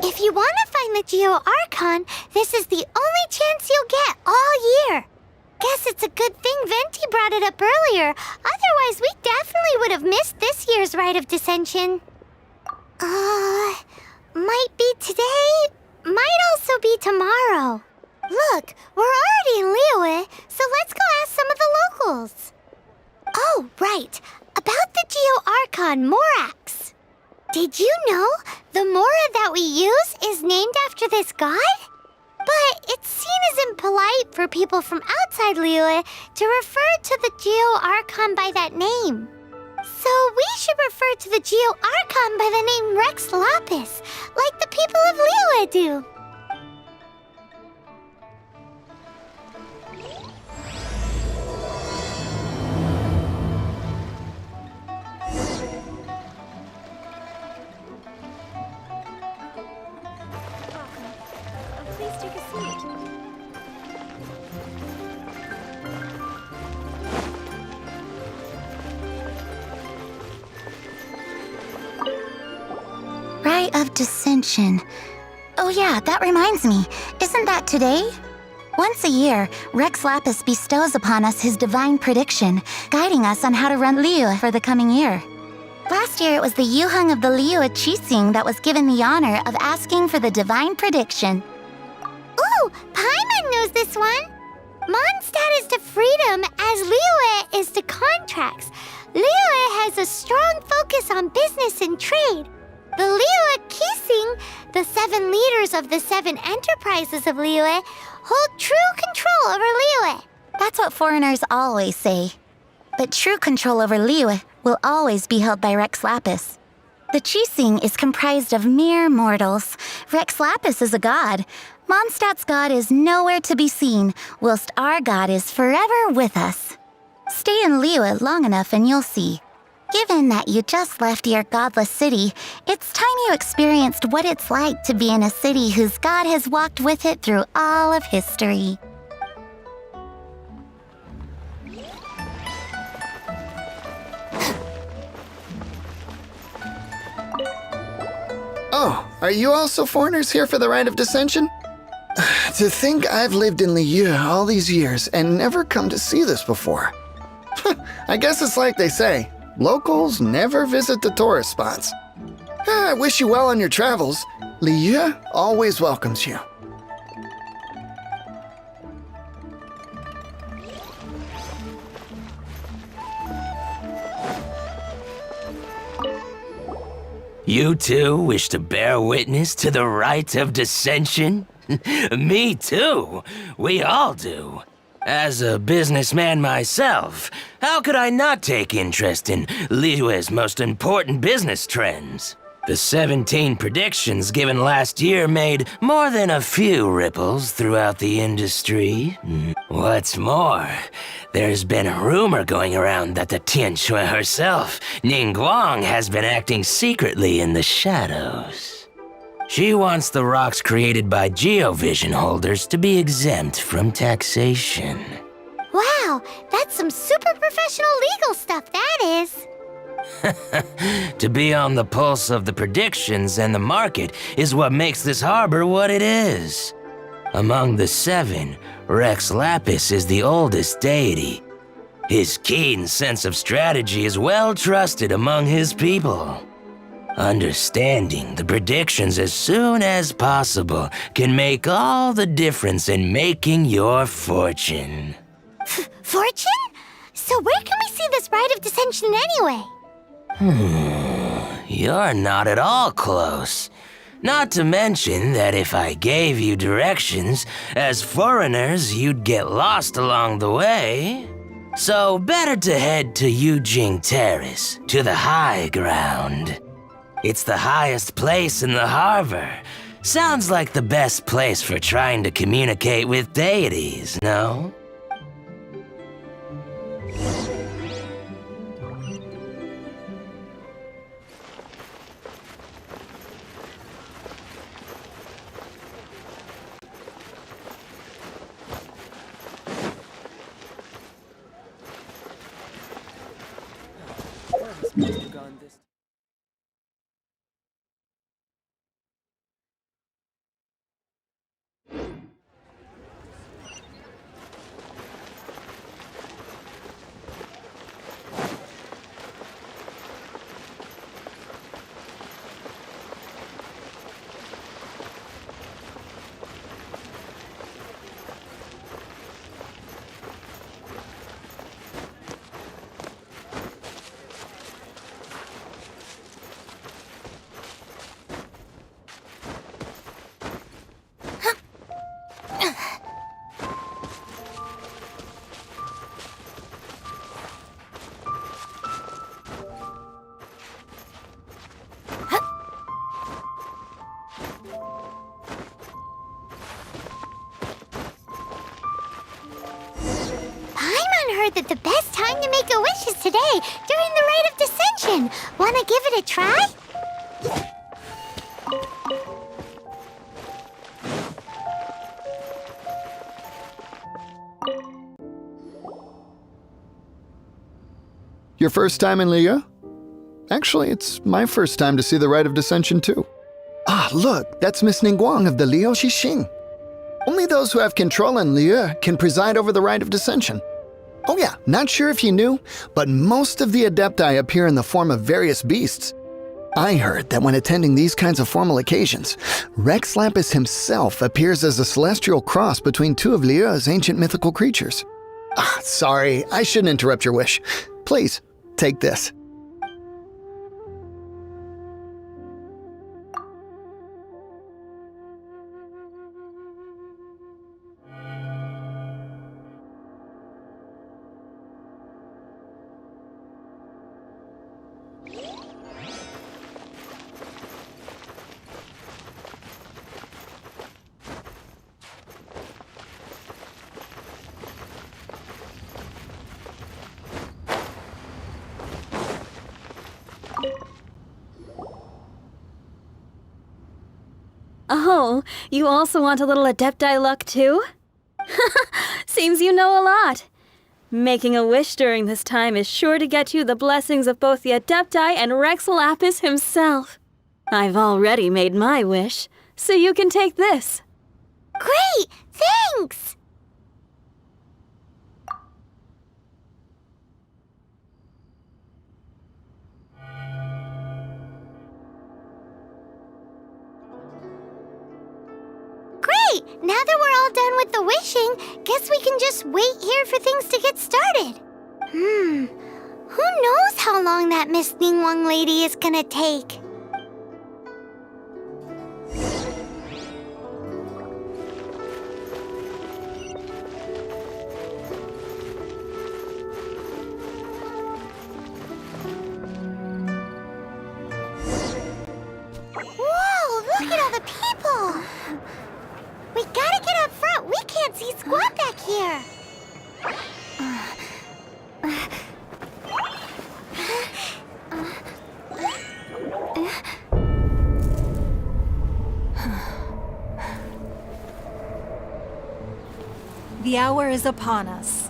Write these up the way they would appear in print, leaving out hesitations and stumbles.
If you want to find the Geo Archon, this is the only chance you'll get all year. Guess it's a good thing Venti brought it up earlier. Otherwise, we definitely would have missed this year's Rite of Descension. Might be today, might also be tomorrow. Look, we're already in Liyue, so let's go ask some of the locals. Oh, right. About the Geo Archon Morax. Did you know the Mora that we use is named after this god? But it's seen as impolite for people from outside Liyue to refer to the Geo Archon by that name. So we should refer to the Geo Archon by the name Rex Lapis, like the people of Liyue do. Please take a seat. Rite of Descension. Oh yeah, that reminds me. Isn't that today? Once a year, Rex Lapis bestows upon us his divine prediction, guiding us on how to run Liyue for the coming year. Last year, it was the Yuheng of the Liyue Qixing that was given the honor of asking for the divine prediction. Ooh, Paimon knows this one. Mondstadt is to freedom as Liyue is to contracts. Liyue has a strong focus on business and trade. The Liyue Qixing, the 7 leaders of the 7 enterprises of Liyue, hold true control over Liyue. That's what foreigners always say. But true control over Liyue will always be held by Rex Lapis. The Qixing is comprised of mere mortals. Rex Lapis is a god. Mondstadt's god is nowhere to be seen, whilst our god is forever with us. Stay in Liyue long enough and you'll see. Given that you just left your godless city, it's time you experienced what it's like to be in a city whose god has walked with it through all of history. Oh, are you also foreigners here for the Rite of Descension? To think I've lived in Liyue all these years and never come to see this before. I guess it's like they say, locals never visit the tourist spots. I wish you well on your travels. Liyue always welcomes you. You too wish to bear witness to the Rite of Descension? Me too. We all do. As a businessman myself, how could I not take interest in Liyue's most important business trends? The 17 predictions given last year made more than a few ripples throughout the industry. What's more, there's been a rumor going around that the Tianshui herself, Ningguang, has been acting secretly in the shadows. She wants the rocks created by Geovision holders to be exempt from taxation. Wow, that's some super professional legal stuff, that is. To be on the pulse of the predictions and the market is what makes this harbor what it is. Among the 7, Rex Lapis is the oldest deity. His keen sense of strategy is well trusted among his people. Understanding the predictions as soon as possible can make all the difference in making your fortune. Fortune? So where can we see this Rite of Descension anyway? You're not at all close. Not to mention that if I gave you directions, as foreigners, you'd get lost along the way. So better to head to Yujing Terrace, to the high ground. It's the highest place in the harbor. Sounds like the best place for trying to communicate with deities, no? Must have gone this Paimon heard that the best time to make a wish is today, during the Rite of Descension. Wanna give it a try? Your first time in Liyue? Actually, it's my first time to see the Rite of Descension too. Ah, look, that's Miss Ningguang of the Liu Xixing. Only those who have control in Liyue can preside over the Rite of Descension. Oh yeah, not sure if you knew, but most of the Adepti appear in the form of various beasts. I heard that when attending these kinds of formal occasions, Rex Lapis himself appears as a celestial cross between two of Liyue's ancient mythical creatures. Ah, sorry, I shouldn't interrupt your wish. Please, take this. Oh, you also want a little Adepti luck too? Seems you know a lot. Making a wish during this time is sure to get you the blessings of both the Adepti and Rex Lapis himself. I've already made my wish, so you can take this. Great! Thanks! Great! Now that we're all done with the wishing, guess we can just wait here for things to get started. Who knows how long that Miss Ningguang lady is gonna take? Whoa, look at all the people! We gotta get up front. We can't see squat back here. The hour is upon us.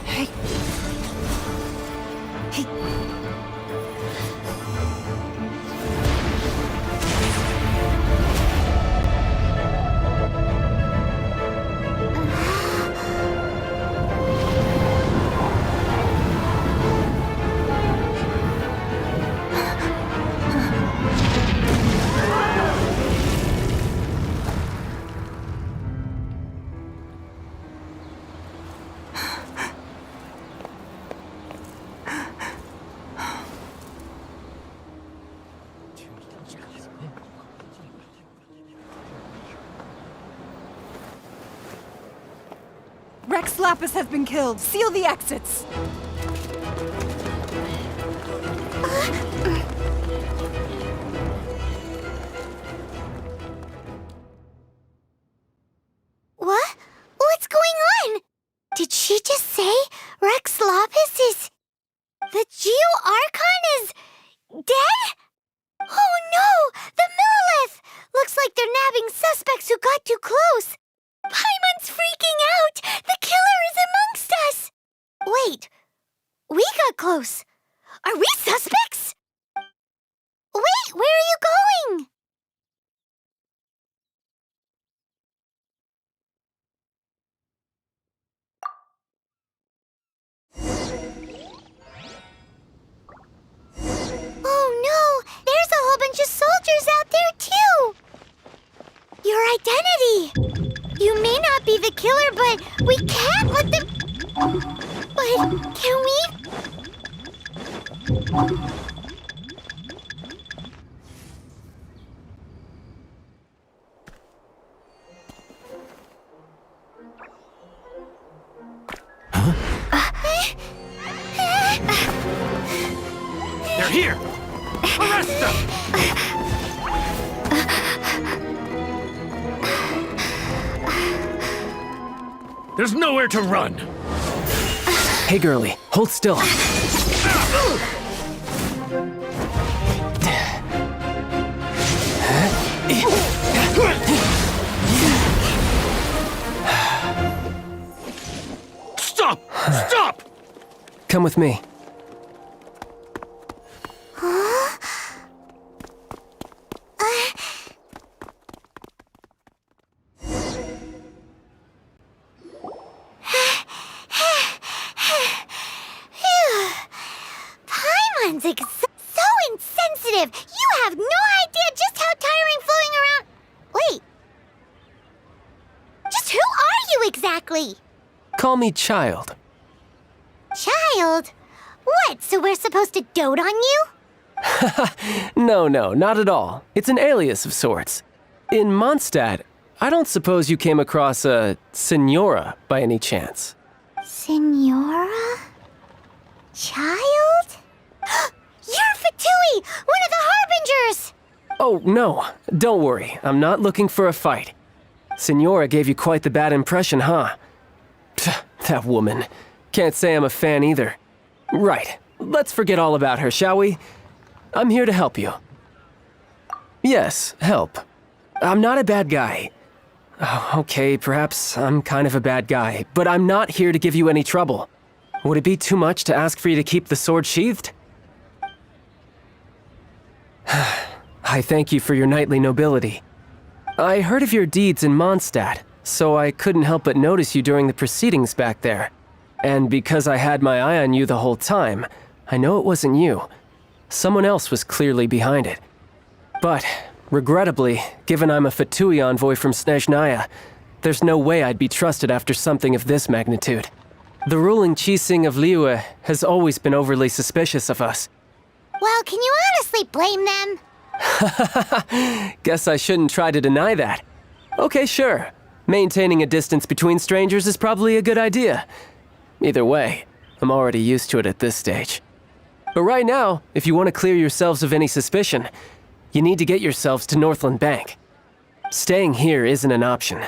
Hey. Hey. Rex Lapis has been killed. Seal the exits. What? What's going on? Did she just say Rex Lapis is... The Geo Archon is... dead? Oh no! The Millelith! Looks like they're nabbing suspects who got too close. Paimon's freaking out! The killer is amongst us! Wait, we got close. Are we suspects? Wait, where are you going? Oh no! There's a whole bunch of soldiers out there too! Your identity! You may not be the killer, but we can't let them... But can we... They're here! Arrest them! There's nowhere to run! Hey, girlie, hold still. Stop! Stop! Come with me. Paimon's so insensitive. You have no idea just how tiring floating around. Wait. Just who are you exactly? Call me Child. Child? What, so we're supposed to dote on you? No, not at all. It's an alias of sorts. In Mondstadt, I don't suppose you came across a Senora by any chance. Senora? Child? You're Fatui, one of the Harbingers! Oh, no. Don't worry. I'm not looking for a fight. Senora gave you quite the bad impression, huh? Pfft, that woman. Can't say I'm a fan either. Right. Let's forget all about her, shall we? I'm here to help you. Yes, help. I'm not a bad guy. Oh, okay, perhaps I'm kind of a bad guy, but I'm not here to give you any trouble. Would it be too much to ask for you to keep the sword sheathed? I thank you for your knightly nobility. I heard of your deeds in Mondstadt, so I couldn't help but notice you during the proceedings back there. And because I had my eye on you the whole time, I know it wasn't you. Someone else was clearly behind it. But, regrettably, given I'm a Fatui envoy from Snezhnaya, there's no way I'd be trusted after something of this magnitude. The ruling Qixing of Liyue has always been overly suspicious of us. Well, can you honestly blame them? Guess I shouldn't try to deny that. Okay, sure. Maintaining a distance between strangers is probably a good idea. Either way, I'm already used to it at this stage. But right now, if you want to clear yourselves of any suspicion, you need to get yourselves to Northland Bank. Staying here isn't an option.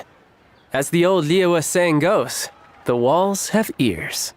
As the old Liyue saying goes, the walls have ears.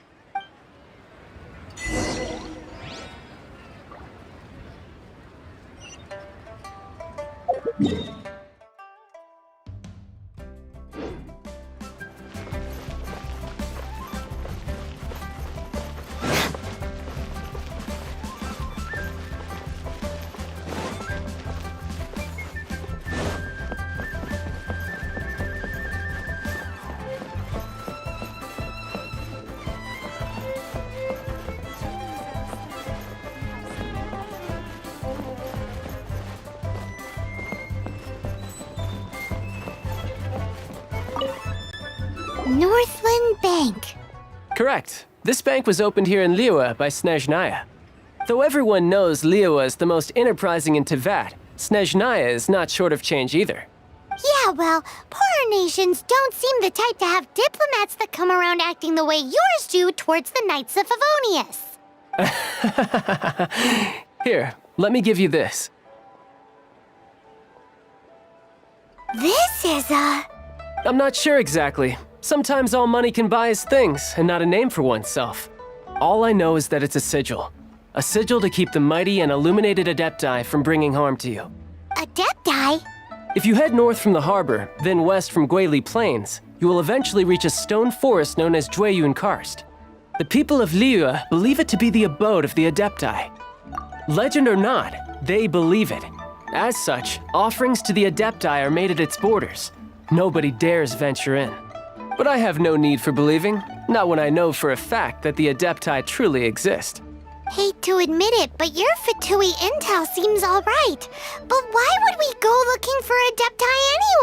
Northland Bank. Correct. This bank was opened here in Liyue by Snezhnaya. Though everyone knows Liyue is the most enterprising in Teyvat, Snezhnaya is not short of change either. Yeah, well, poorer nations don't seem the type to have diplomats that come around acting the way yours do towards the Knights of Favonius. Here, let me give you this. This is I'm not sure exactly. Sometimes all money can buy is things, and not a name for oneself. All I know is that it's a sigil. A sigil to keep the mighty and illuminated Adepti from bringing harm to you. Adepti? If you head north from the harbor, then west from Guili Plains, you will eventually reach a stone forest known as Jueyun Karst. The people of Liyue believe it to be the abode of the Adepti. Legend or not, they believe it. As such, offerings to the Adepti are made at its borders. Nobody dares venture in. But I have no need for believing, not when I know for a fact that the Adepti truly exist. Hate to admit it, but your Fatui intel seems alright. But why would we go looking for Adepti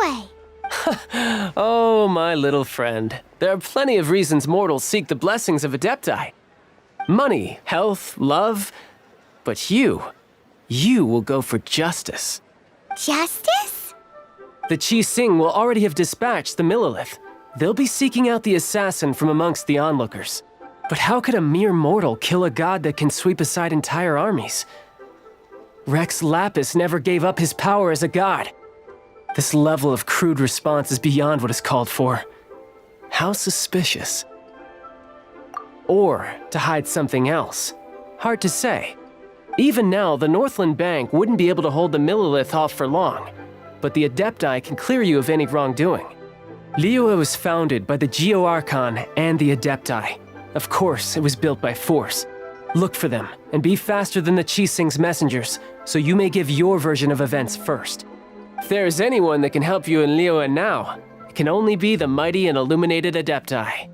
anyway? Oh, my little friend. There are plenty of reasons mortals seek the blessings of Adepti. Money, health, love. But you will go for justice. Justice? The Qixing will already have dispatched the Millelith. They'll be seeking out the assassin from amongst the onlookers. But how could a mere mortal kill a god that can sweep aside entire armies? Rex Lapis never gave up his power as a god. This level of crude response is beyond what is called for. How suspicious. Or to hide something else. Hard to say. Even now, the Northland Bank wouldn't be able to hold the Millelith off for long, but the Adepti can clear you of any wrongdoing. Liyue was founded by the Geo Archon and the Adepti. Of course, it was built by force. Look for them, and be faster than the Qixing's messengers, so you may give your version of events first. If there is anyone that can help you in Liyue now, it can only be the mighty and illuminated Adepti.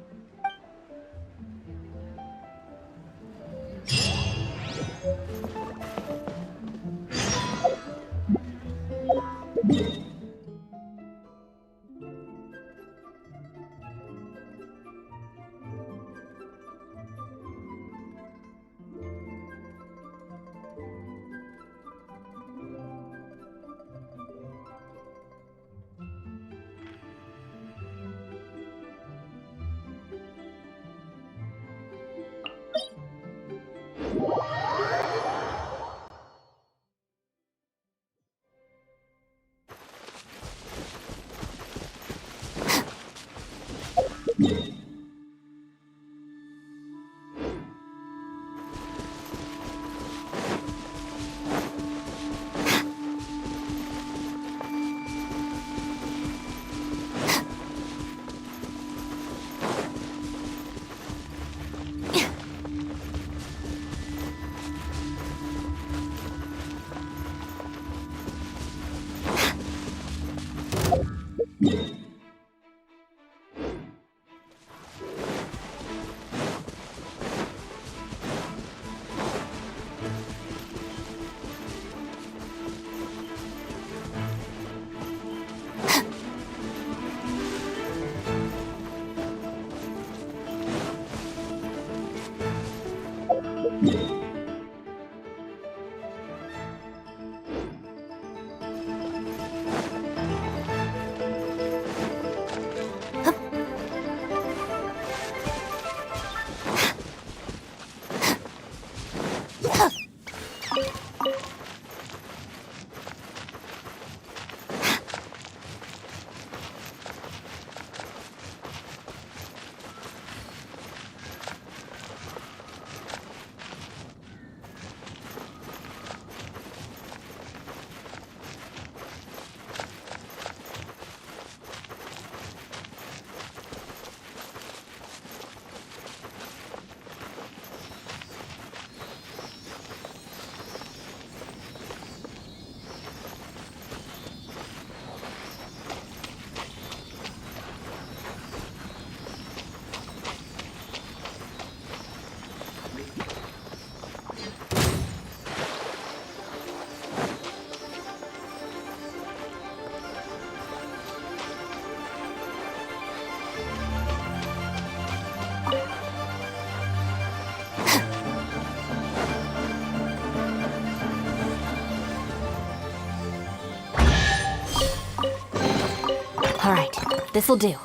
All right, this'll do.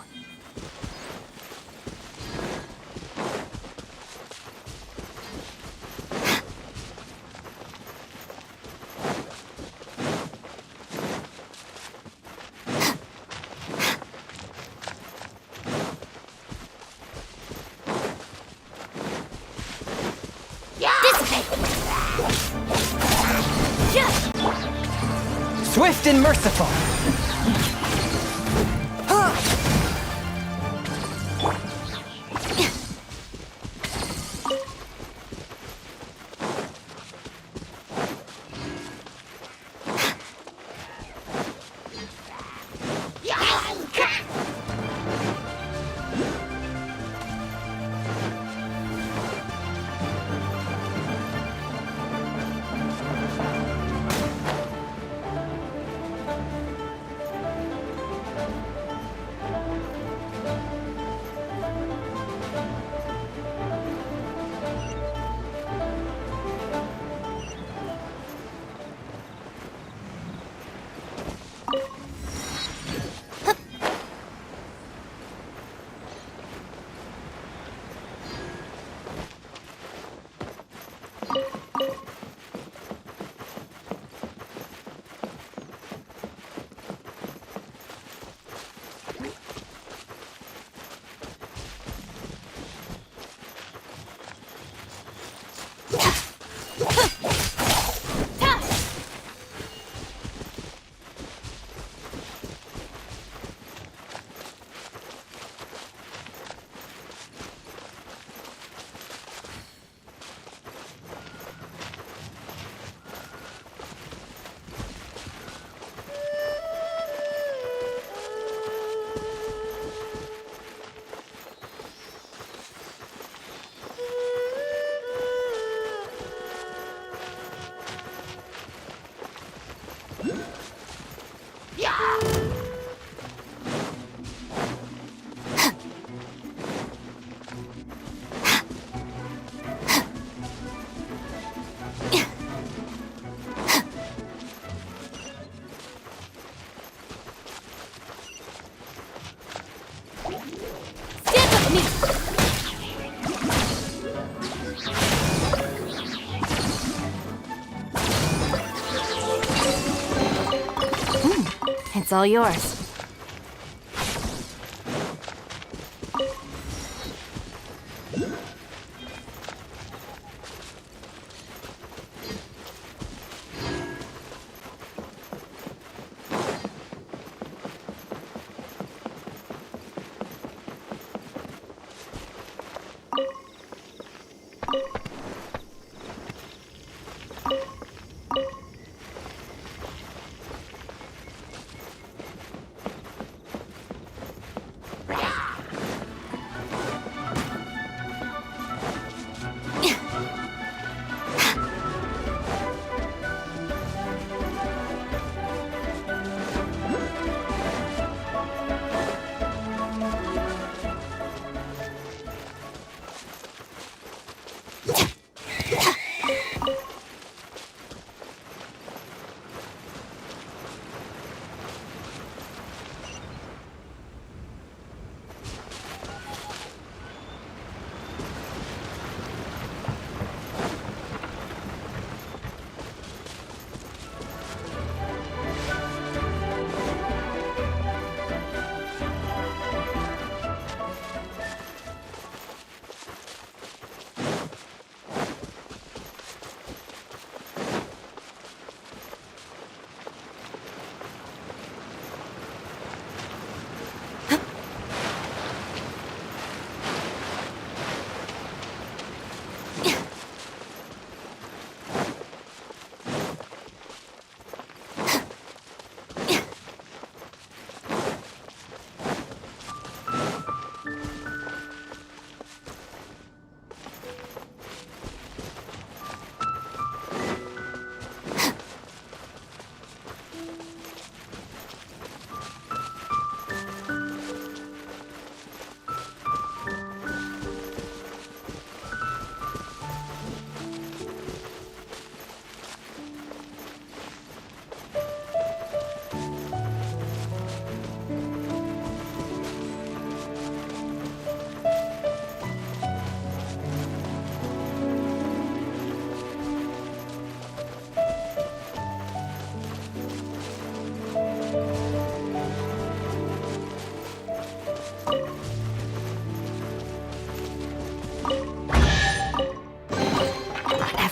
Swift and merciful. It's all yours.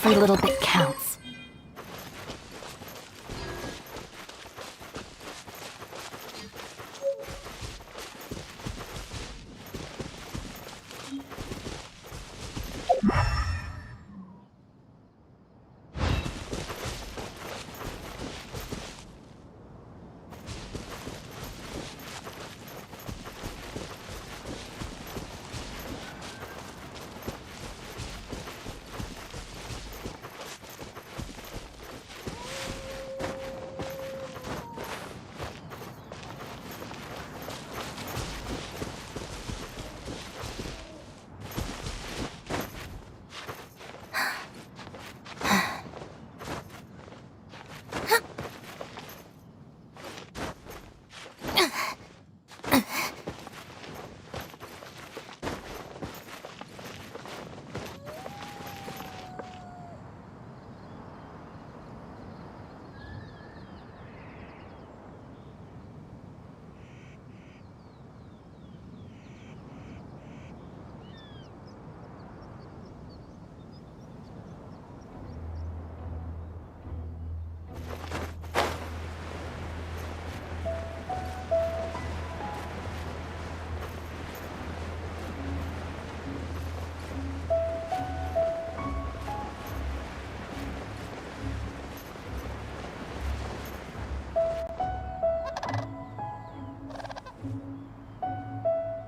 Every little bit counts.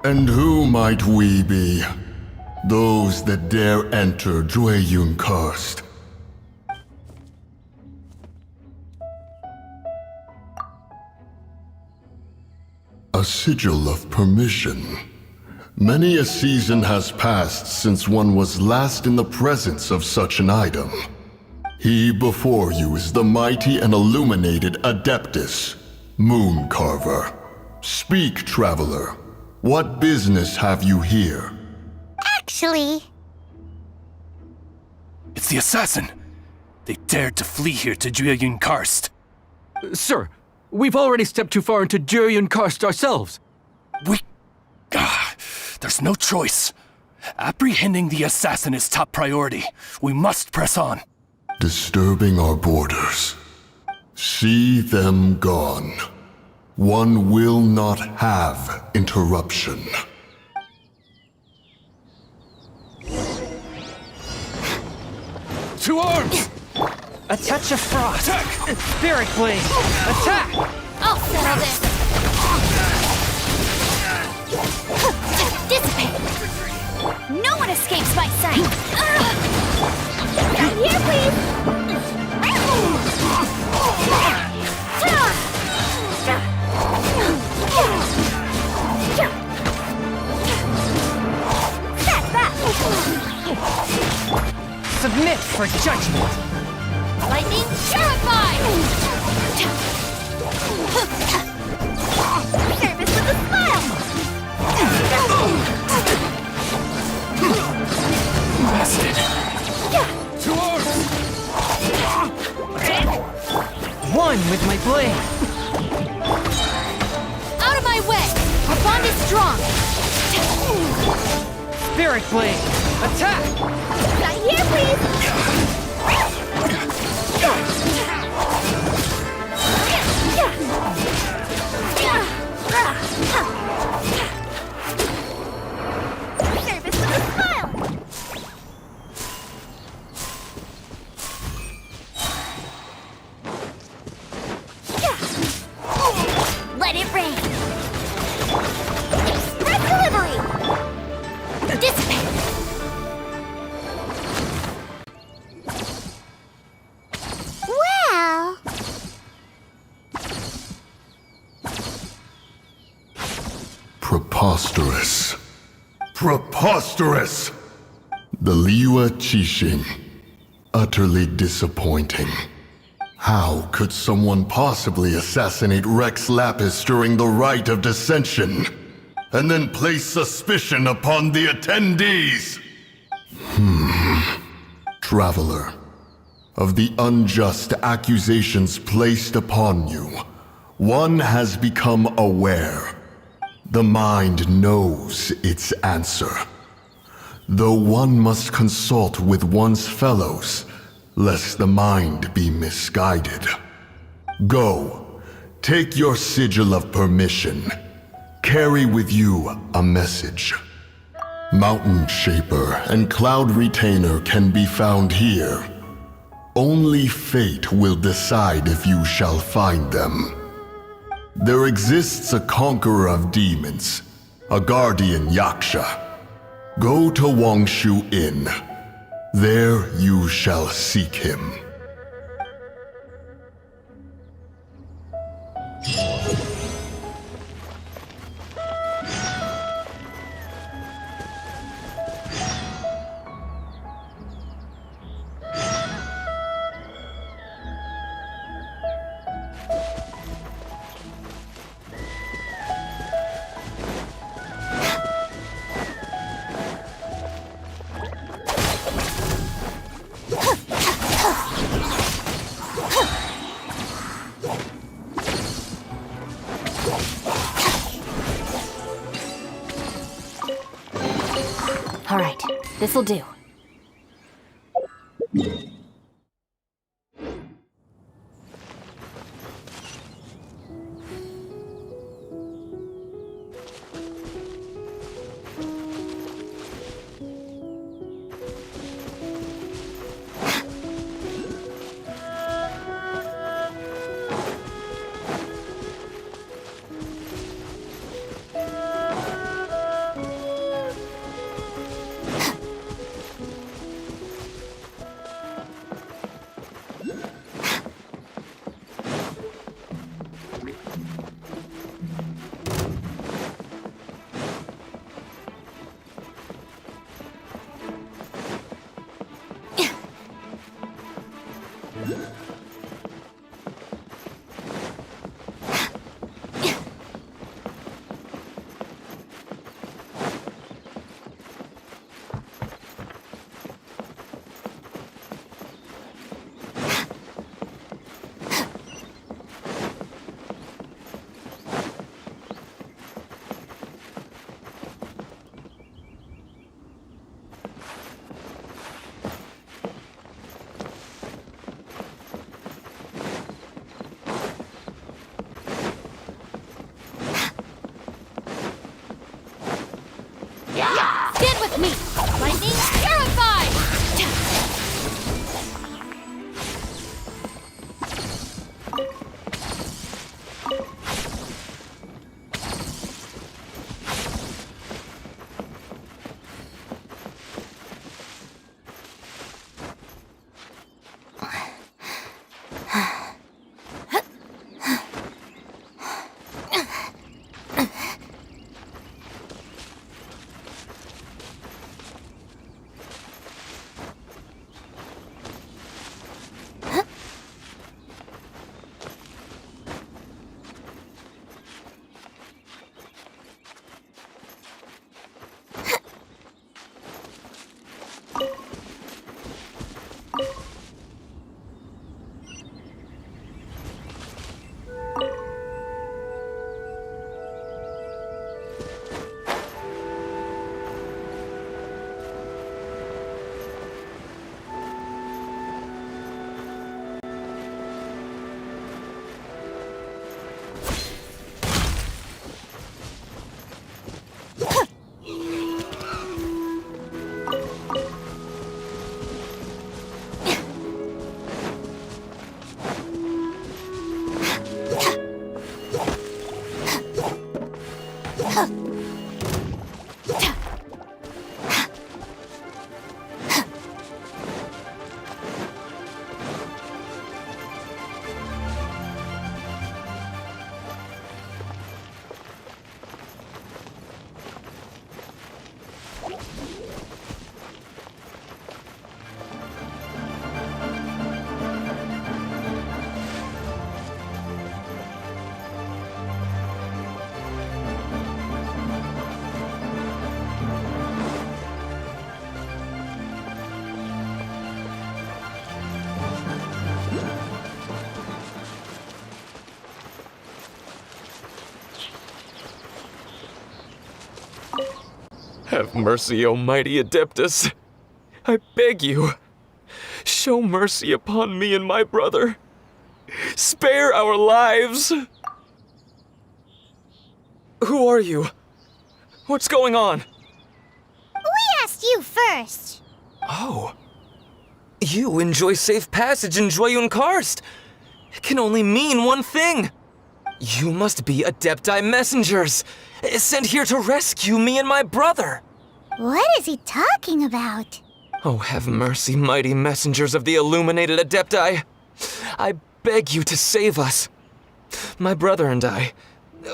And who might we be? Those that dare enter Jueyun Karst. A sigil of permission. Many a season has passed since one was last in the presence of such an item. He before you is the mighty and illuminated Adeptus, Moon Carver. Speak, Traveler. What business have you here? Actually, It's the assassin! They dared to flee here to Jueyun Karst. Sir, we've already stepped too far into Jueyun Karst ourselves. There's no choice. Apprehending the assassin is top priority. We must press on. Disturbing our borders. See them gone. One will not have interruption. To arms! A touch of frost. Spirit blade. Attack! I'll settle this. Dissipate. No one escapes my sight. Here, please. Set back. Submit for judgment. Lightning terrified. Service with a smile. Bested. To arms! One with my blade. Out of my way. Our bond is strong. Spirit blade. Attack! Not here, please. Service with a smile. Let it rain. Express delivery. Dissipate. Well, Preposterous. Preposterous! The Liyue Qixing. Utterly disappointing. How could someone possibly assassinate Rex Lapis during the Rite of Descension? And then place suspicion upon the attendees? Traveler, of the unjust accusations placed upon you, one has become aware. The mind knows its answer. Though one must consult with one's fellows, lest the mind be misguided. Go, take your sigil of permission. Carry with you a message. Mountain Shaper and Cloud Retainer can be found here. Only fate will decide if you shall find them. There exists a conqueror of demons, a guardian Yaksha. Go to Wangshu Inn. There you shall seek him. All right, this'll do. Stand with me! Lightning, terrified! Have mercy, O mighty Adeptus. I beg you, show mercy upon me and my brother. Spare our lives! Who are you? What's going on? We asked you first. Oh. You enjoy safe passage in Jueyun Karst. It can only mean one thing. You must be Adepti messengers, sent here to rescue me and my brother. What is he talking about? Oh, have mercy, mighty messengers of the illuminated Adepti. I beg you to save us. My brother and I,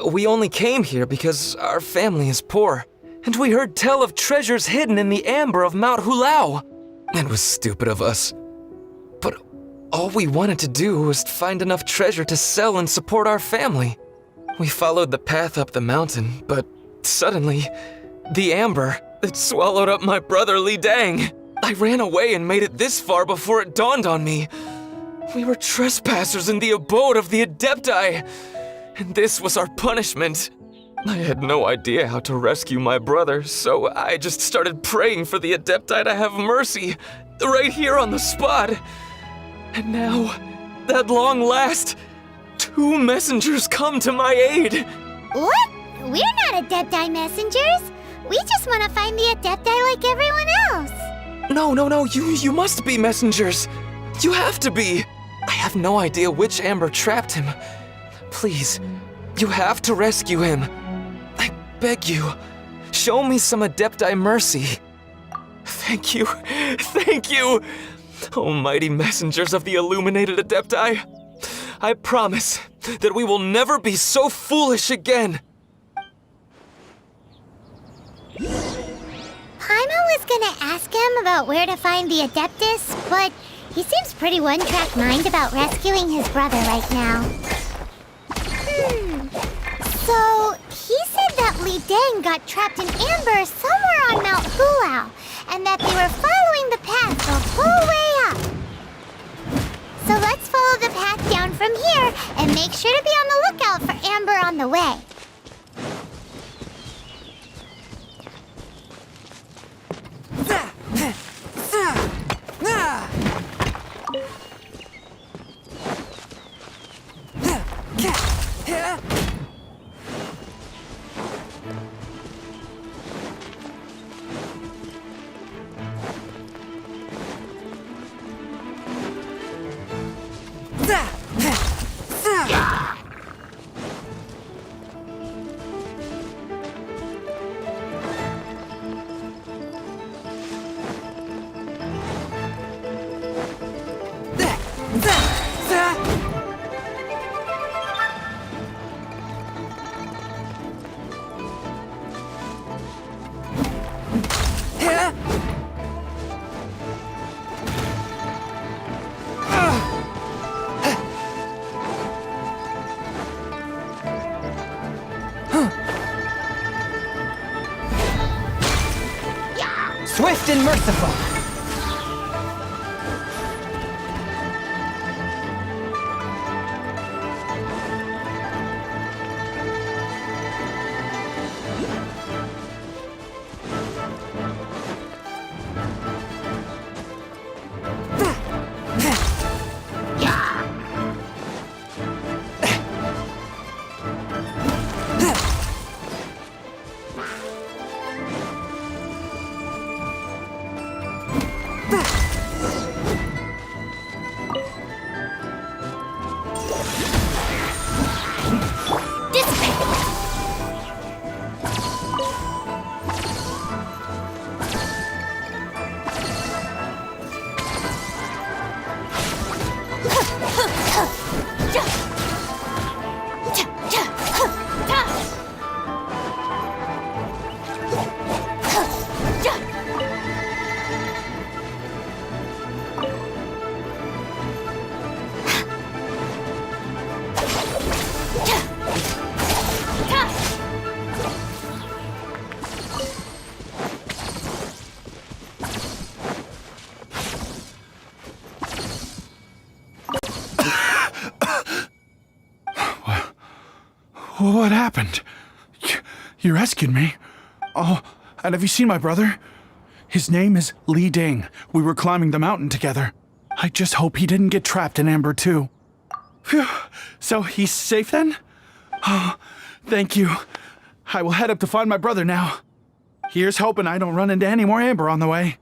we only came here because our family is poor, and we heard tell of treasures hidden in the amber of Mount Hulao. It was stupid of us. But all we wanted to do was find enough treasure to sell and support our family. We followed the path up the mountain, but suddenly, the amber, it swallowed up my brother Li Dang. I ran away and made it this far before it dawned on me. We were trespassers in the abode of the Adepti, and this was our punishment. I had no idea how to rescue my brother, so I just started praying for the Adepti to have mercy, right here on the spot. And now, at long last, 2 messengers come to my aid. What? We're not Adepti messengers. We just want to find the Adepti like everyone else. No, you must be messengers. You have to be. I have no idea which amber trapped him. Please, you have to rescue him. I beg you, show me some Adepti mercy. Thank you. Oh, mighty messengers of the illuminated Adepti. I promise that we will never be so foolish again. Paimon was gonna ask him about where to find the Adeptus, but he seems pretty one-track mind about rescuing his brother right now. So, he said that Li Dang got trapped in amber somewhere on Mount Hulao, and that they were following the path the whole way up. So let's follow the path down from here, and make sure to be on the lookout for amber on the way. Swift and merciful. What happened? You rescued me. Oh, and have you seen my brother? His name is Li Ding. We were climbing the mountain together. I just hope he didn't get trapped in Amber too. Phew. So he's safe then? Oh, thank you. I will head up to find my brother now. Here's hoping I don't run into any more Amber on the way.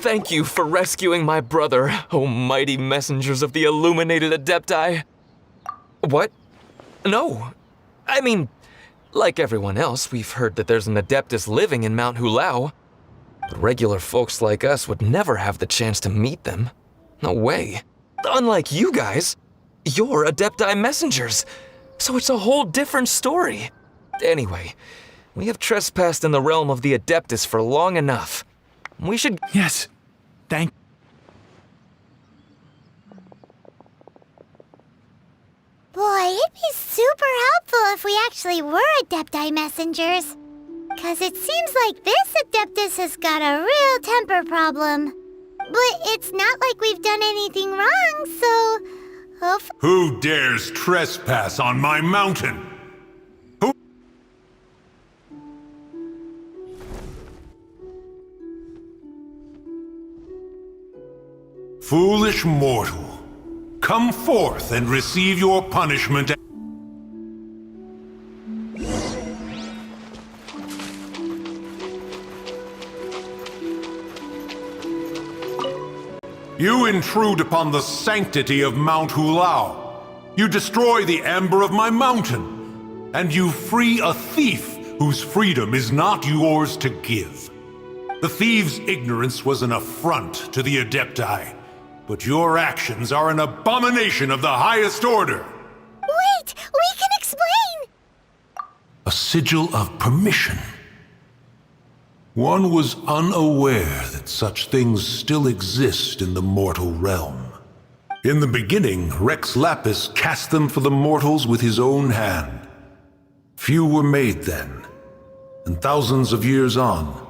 Thank you for rescuing my brother, O mighty messengers of the illuminated Adepti. What? No. I mean, like everyone else, we've heard that there's an Adeptus living in Mount Hulao. But regular folks like us would never have the chance to meet them. No way. Unlike you guys, you're Adepti messengers. So it's a whole different story. Anyway, we have trespassed in the realm of the Adeptus for long enough. We should... Yes. Thank... Boy, it'd be super helpful if we actually were Adepti messengers. 'Cause it seems like this Adeptus has got a real temper problem. But it's not like we've done anything wrong, so... Who dares trespass on my mountain? Foolish mortal, come forth and receive your punishment. You intrude upon the sanctity of Mount Hulao. You destroy the amber of my mountain. And you free a thief whose freedom is not yours to give. The thief's ignorance was an affront to the Adepti. But your actions are an abomination of the highest order. Wait! We can explain! A sigil of permission. One was unaware that such things still exist in the mortal realm. In the beginning, Rex Lapis cast them for the mortals with his own hand. Few were made then, and thousands of years on,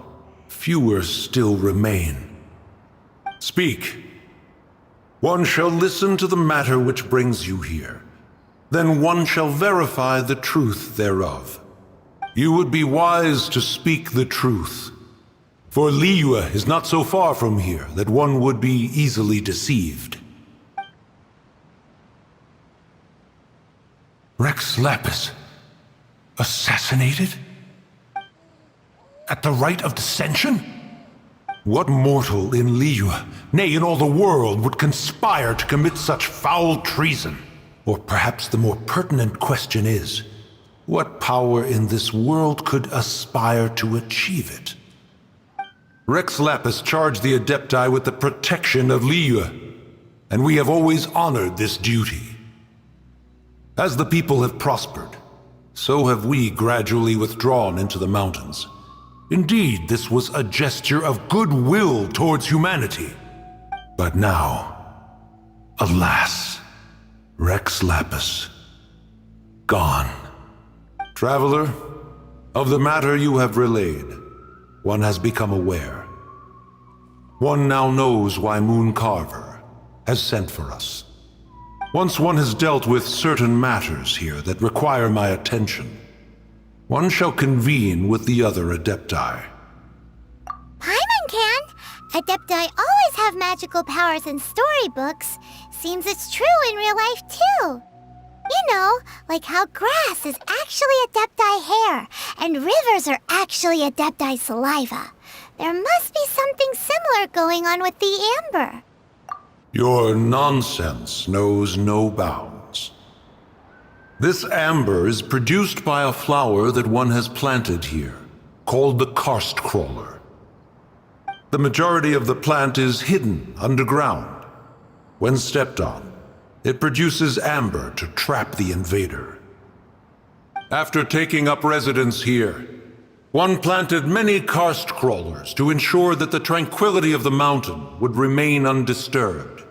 fewer still remain. Speak. One shall listen to the matter which brings you here. Then one shall verify the truth thereof. You would be wise to speak the truth. For Liyue is not so far from here that one would be easily deceived. Rex Lapis, assassinated? At the Rite of Descension? What mortal in Liyue, nay, in all the world, would conspire to commit such foul treason? Or perhaps the more pertinent question is, what power in this world could aspire to achieve it? Rex Lapis charged the Adepti with the protection of Liyue, and we have always honored this duty. As the people have prospered, so have we gradually withdrawn into the mountains. Indeed, this was a gesture of goodwill towards humanity. But now, alas, Rex Lapis, gone. Traveler, of the matter you have relayed, one has become aware. One now knows why Moon Carver has sent for us. Once one has dealt with certain matters here that require my attention, one shall convene with the other Adepti. Paimon can! Adepti always have magical powers in storybooks. Seems it's true in real life, too. You know, like how grass is actually Adepti hair, and rivers are actually Adepti saliva. There must be something similar going on with the amber. Your nonsense knows no bounds. This amber is produced by a flower that one has planted here, called the karst crawler. The majority of the plant is hidden underground. When stepped on, it produces amber to trap the invader. After taking up residence here, one planted many karst crawlers to ensure that the tranquility of the mountain would remain undisturbed.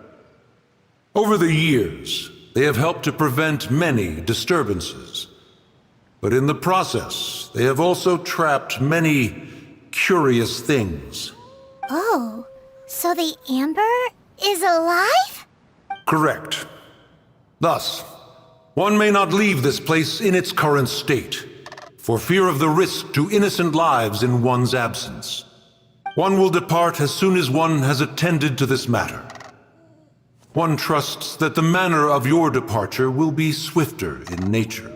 Over the years, they have helped to prevent many disturbances. But in the process, they have also trapped many curious things. Oh, so the amber is alive? Correct. Thus, one may not leave this place in its current state, for fear of the risk to innocent lives in one's absence. One will depart as soon as one has attended to this matter. One trusts that the manner of your departure will be swifter in nature.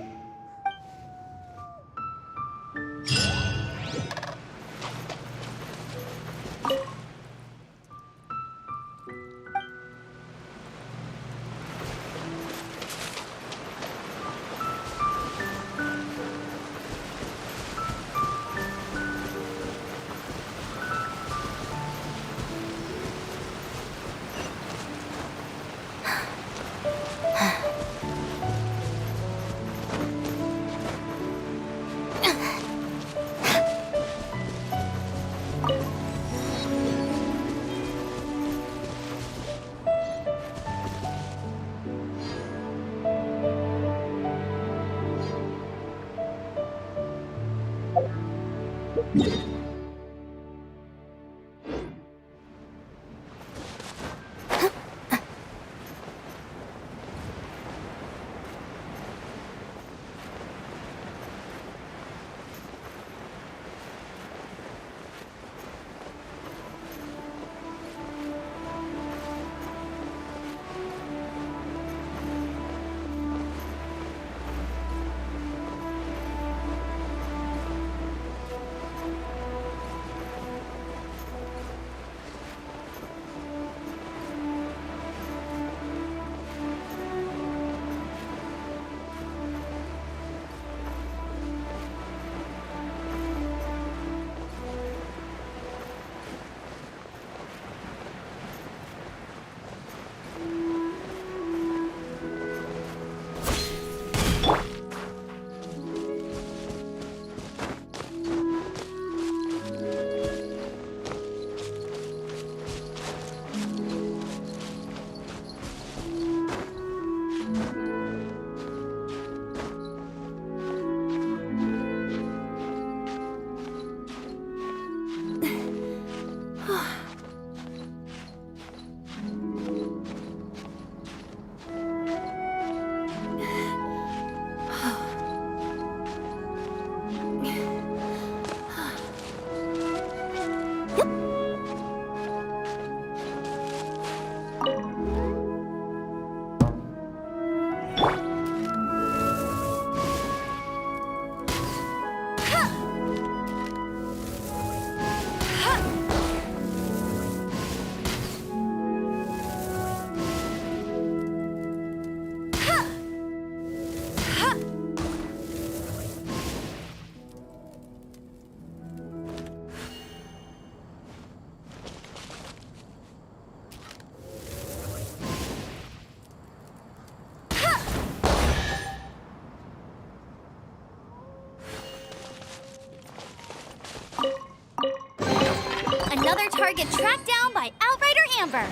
Target tracked down by Outrider Amber.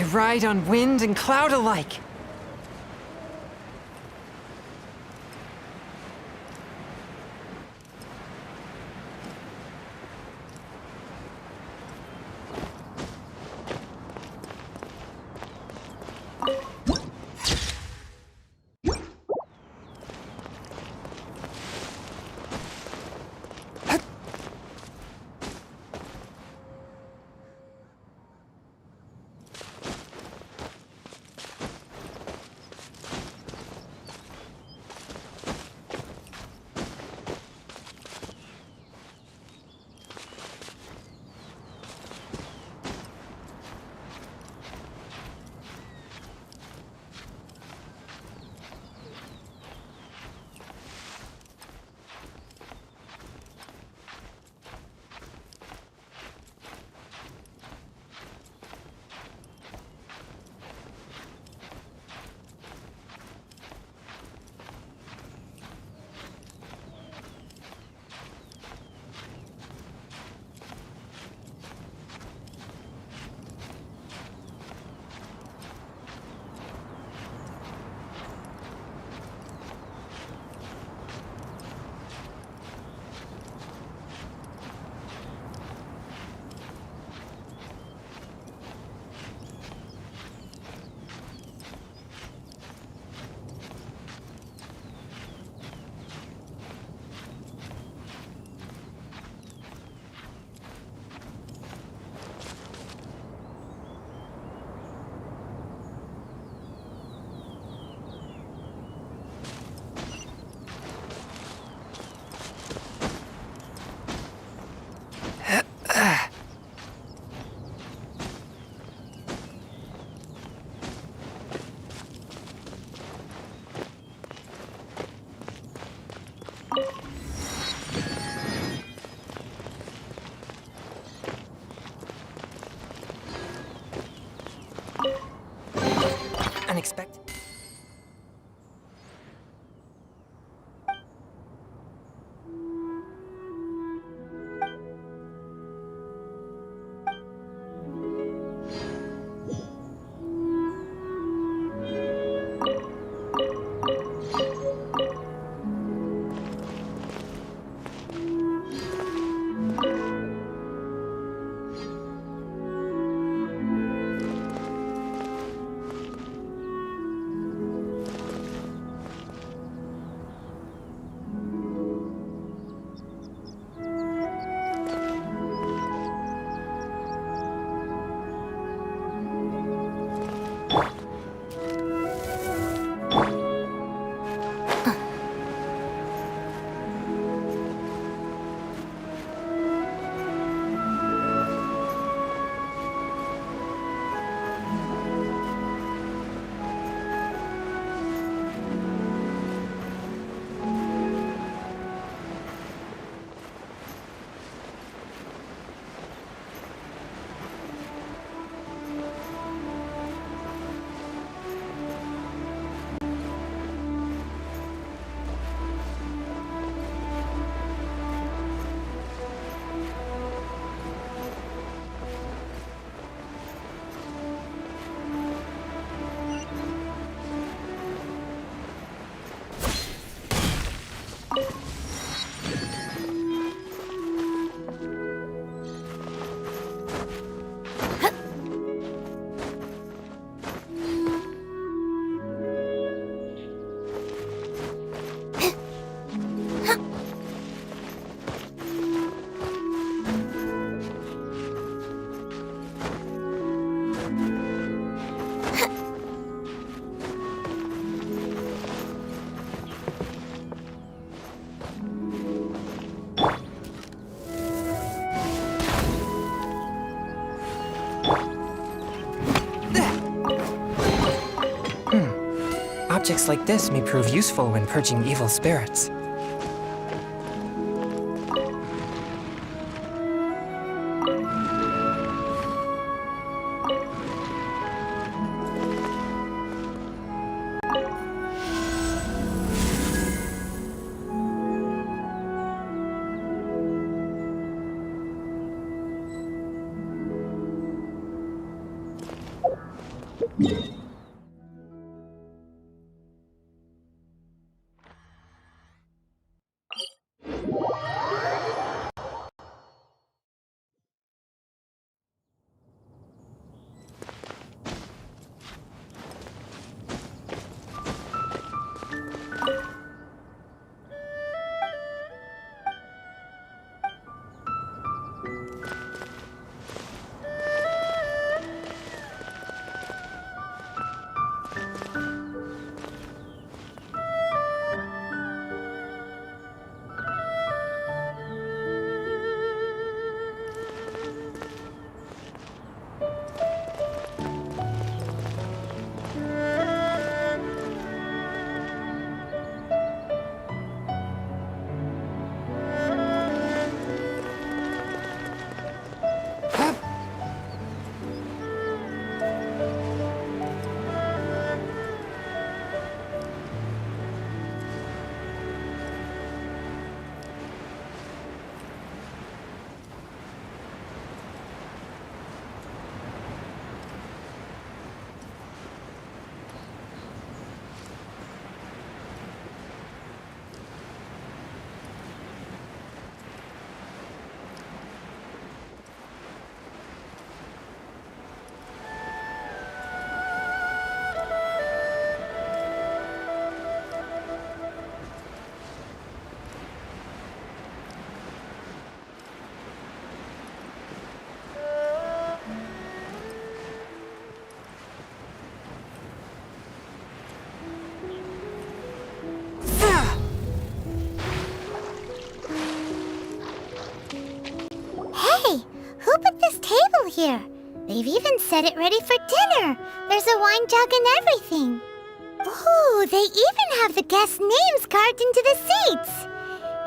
I ride on wind and cloud alike. Objects like this may prove useful when purging evil spirits. Here. They've even set it ready for dinner. There's a wine jug and everything. Ooh, they even have the guests' names carved into the seats.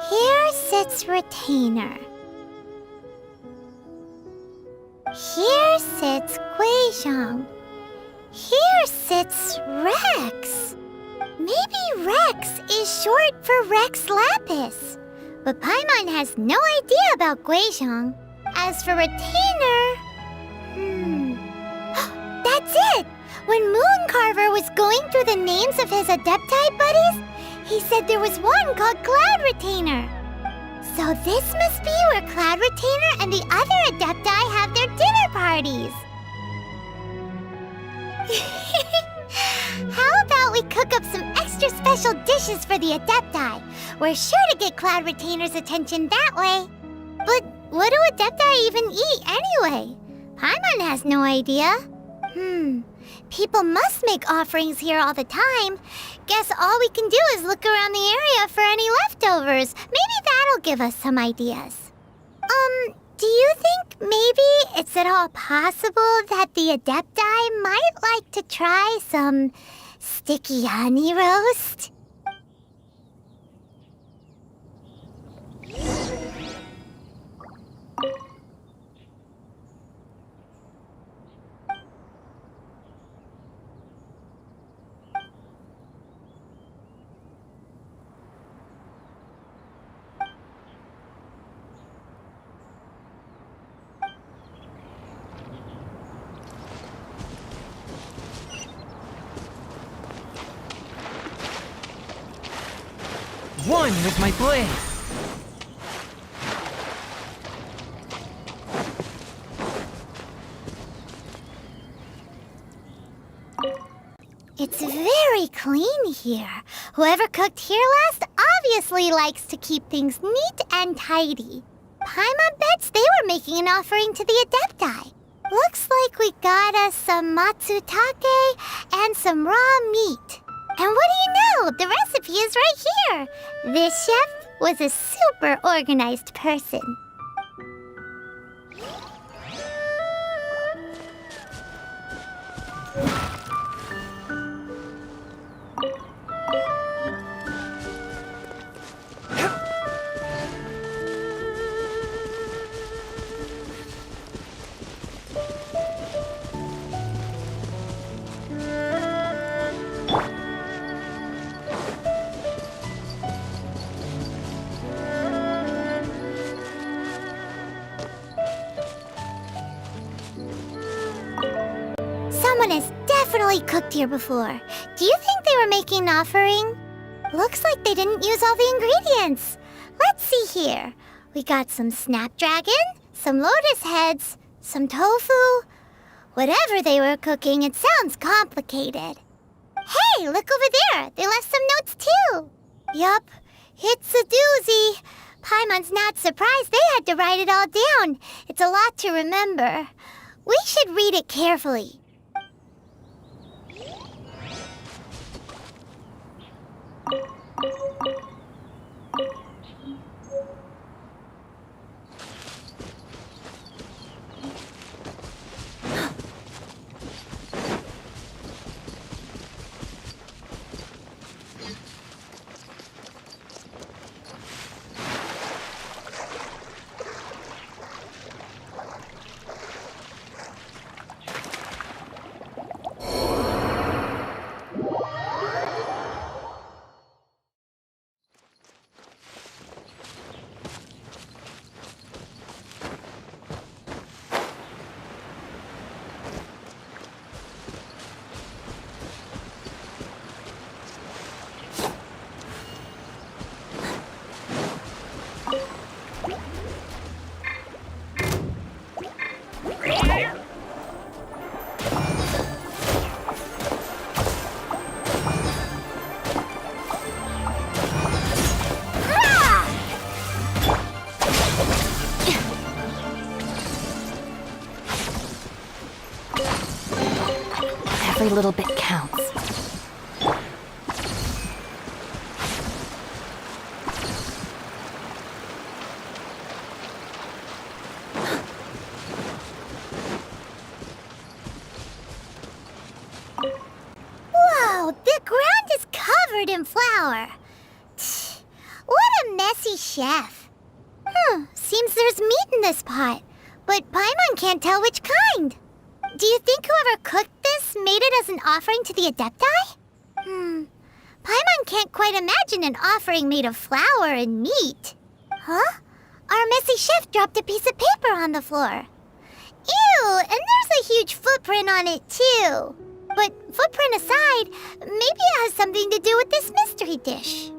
Here sits Retainer. Here sits Guizhong. Here sits Rex. Maybe Rex is short for Rex Lapis. But Paimon has no idea about Guizhong. As for Retainer... That's it! When Mooncarver was going through the names of his Adepti buddies, he said there was one called Cloud Retainer. So this must be where Cloud Retainer and the other Adepti have their dinner parties. How about we cook up some extra special dishes for the Adepti? We're sure to get Cloud Retainer's attention that way. But what do Adepti even eat anyway? Paimon has no idea. People must make offerings here all the time. Guess all we can do is look around the area for any leftovers. Maybe that'll give us some ideas. Do you think maybe it's at all possible that the Adepti might like to try some sticky honey roast? One with my blade! It's very clean here. Whoever cooked here last obviously likes to keep things neat and tidy. Paimon bets they were making an offering to the Adepti. Looks like we got us some matsutake and some raw meat. And what do you know? The recipe is right here. This chef was a super organized person. definitely cooked here before. Do you think they were making an offering? Looks like they didn't use all the ingredients. Let's see here. We got some snapdragon, some lotus heads, some tofu. Whatever they were cooking, it sounds complicated. Hey, look over there. They left some notes too. Yup, it's a doozy. Paimon's not surprised they had to write it all down. It's a lot to remember. We should read it carefully. Every little bit counts. Whoa, the ground is covered in flour. What a messy chef. Seems there's meat in this pot, but Paimon can't tell which kind. Do you think whoever cooked this made it as an offering to the Adepti? Paimon can't quite imagine an offering made of flour and meat. Huh? Our messy chef dropped a piece of paper on the floor. Ew, and there's a huge footprint on it too. But footprint aside, maybe it has something to do with this mystery dish.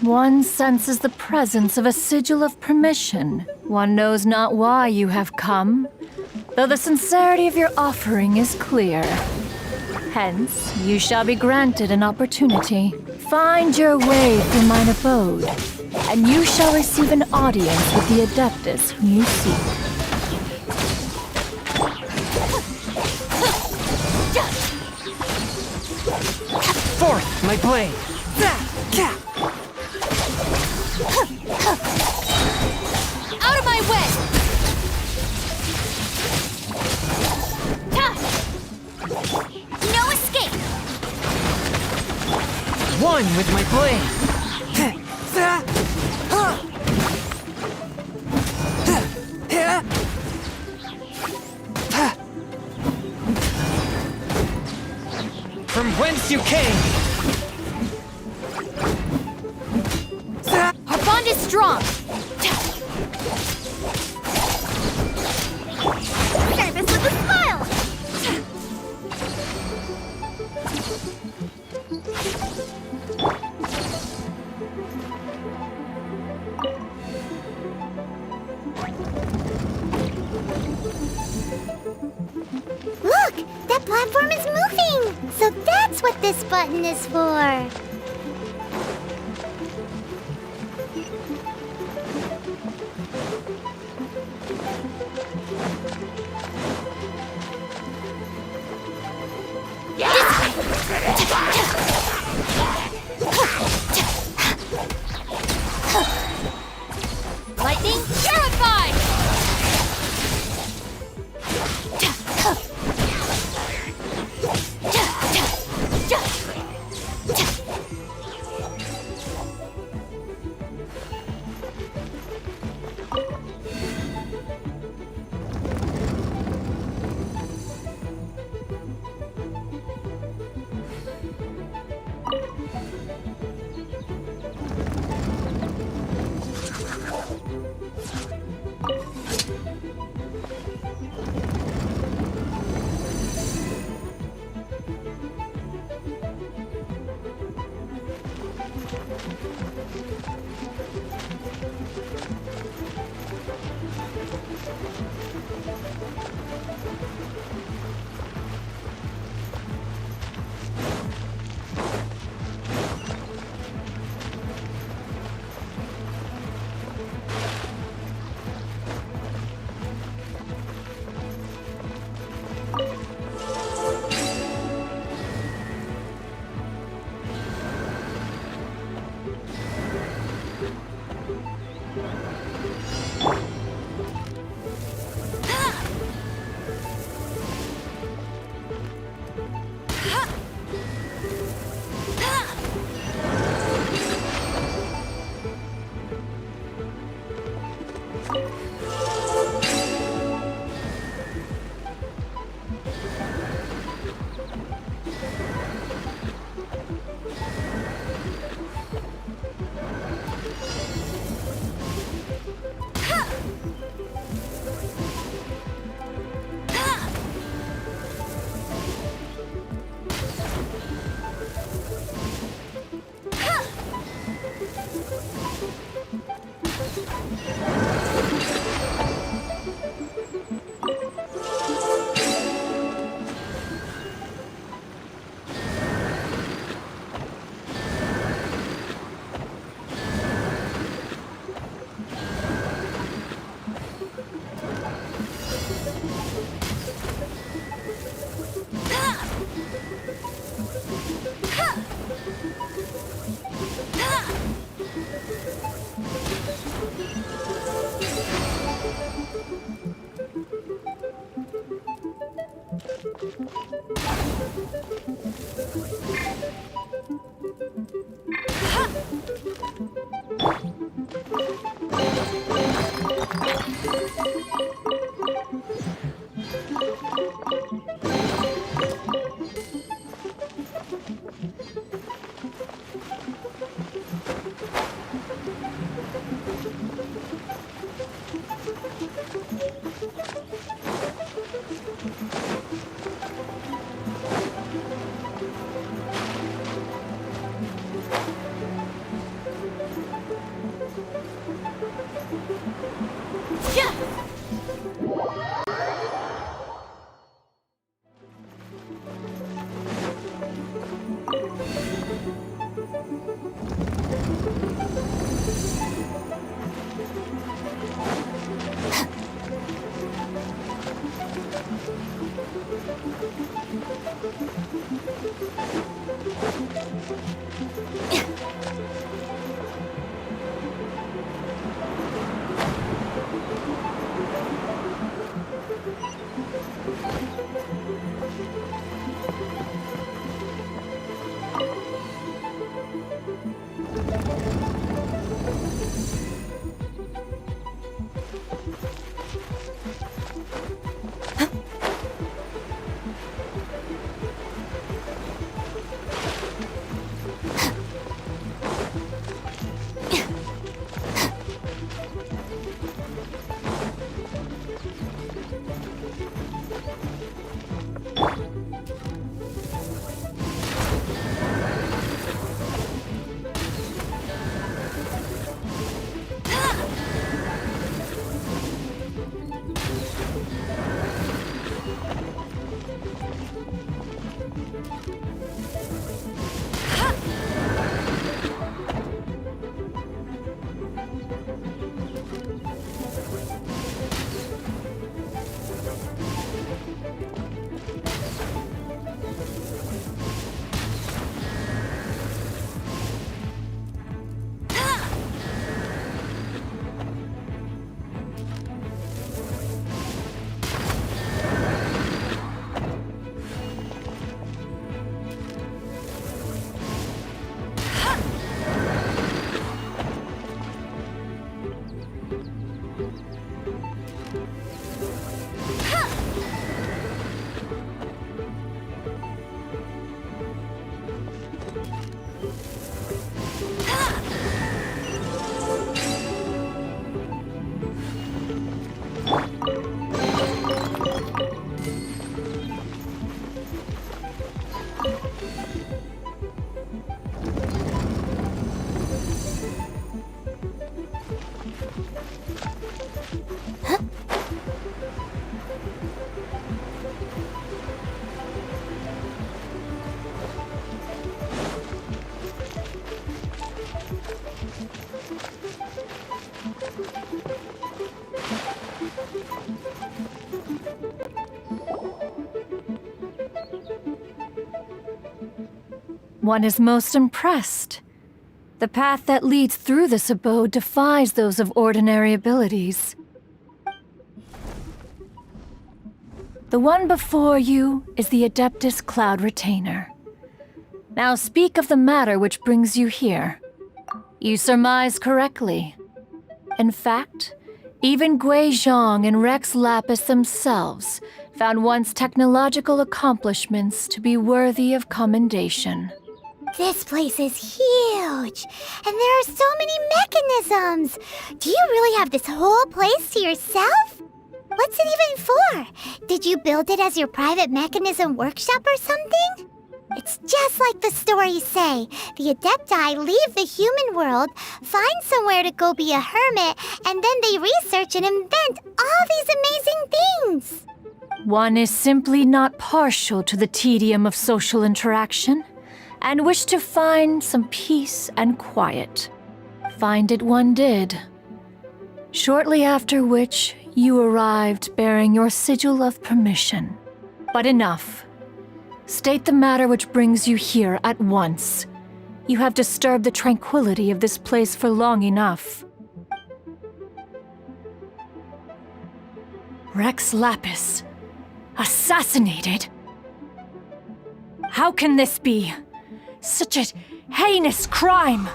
One senses the presence of a sigil of permission. One knows not why you have come, though the sincerity of your offering is clear. Hence, you shall be granted an opportunity. Find your way through mine abode, and you shall receive an audience with the Adeptus whom you seek. Forth, my blade! Out of my way! No escape! One with my blade! From whence you came! Our bond is strong! Service with a smile! Look! That platform is moving! So that's what this button is for! Lightning, terrified! One is most impressed. The path that leads through this abode defies those of ordinary abilities. The one before you is the Adeptus Cloud Retainer. Now speak of the matter which brings you here. You surmise correctly. In fact, even Gui Zhang and Rex Lapis themselves found one's technological accomplishments to be worthy of commendation. This place is huge, and there are so many mechanisms. Do you really have this whole place to yourself? What's it even for? Did you build it as your private mechanism workshop or something? It's just like the stories say. The Adepti leave the human world, find somewhere to go be a hermit, and then they research and invent all these amazing things. One is simply not partial to the tedium of social interaction, and wished to find some peace and quiet. Find it one did. Shortly after which, you arrived bearing your sigil of permission. But enough. State the matter which brings you here at once. You have disturbed the tranquility of this place for long enough. Rex Lapis. Assassinated? How can this be? Such a heinous crime!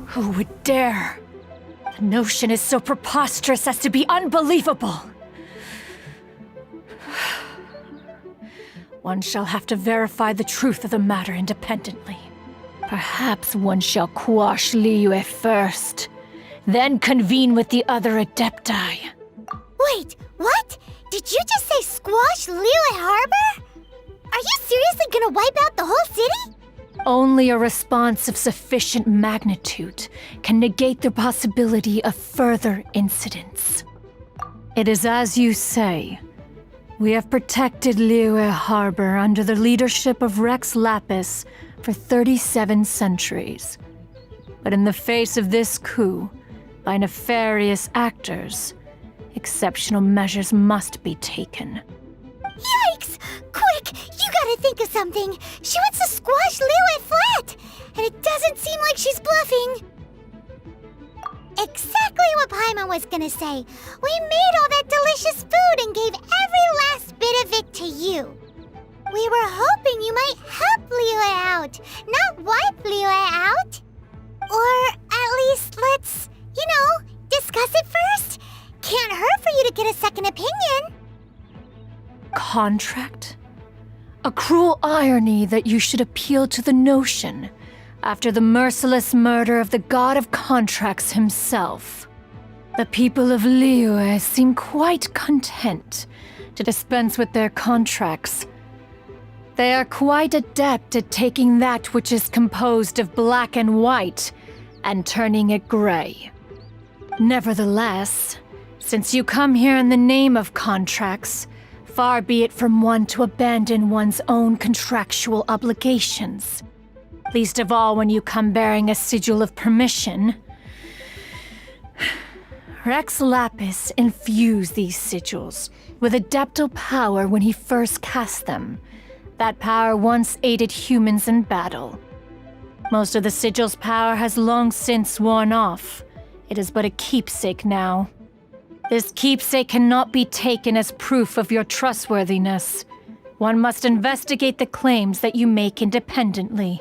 Who would dare? The notion is so preposterous as to be unbelievable. One shall have to verify the truth of the matter independently. Perhaps one shall quash Liyue first, then convene with the other Adepti. Wait, what? Did you just say squash Liyue Harbor? Are you seriously gonna wipe out the whole city? Only a response of sufficient magnitude can negate the possibility of further incidents. It is as you say. We have protected Liyue Harbor under the leadership of Rex Lapis for 37 centuries. But in the face of this coup, by nefarious actors, exceptional measures must be taken. Yikes! Quick, you gotta think of something. She wants to squash Liyue flat, and it doesn't seem like she's bluffing. Exactly what Paimon was gonna say. We made all that delicious food and gave every last bit of it to you. We were hoping you might help Liyue out, not wipe Liyue out. Or at least let's, discuss it first. Can't hurt for you to get a second opinion. Contract? A cruel irony that you should appeal to the notion after the merciless murder of the god of contracts himself. The people of Liyue seem quite content to dispense with their contracts. They are quite adept at taking that which is composed of black and white and turning it gray. Nevertheless, since you come here in the name of contracts, far be it from one to abandon one's own contractual obligations. Least of all when you come bearing a sigil of permission. Rex Lapis infused these sigils with adeptal power when he first cast them. That power once aided humans in battle. Most of the sigil's power has long since worn off. It is but a keepsake now. This keepsake cannot be taken as proof of your trustworthiness. One must investigate the claims that you make independently.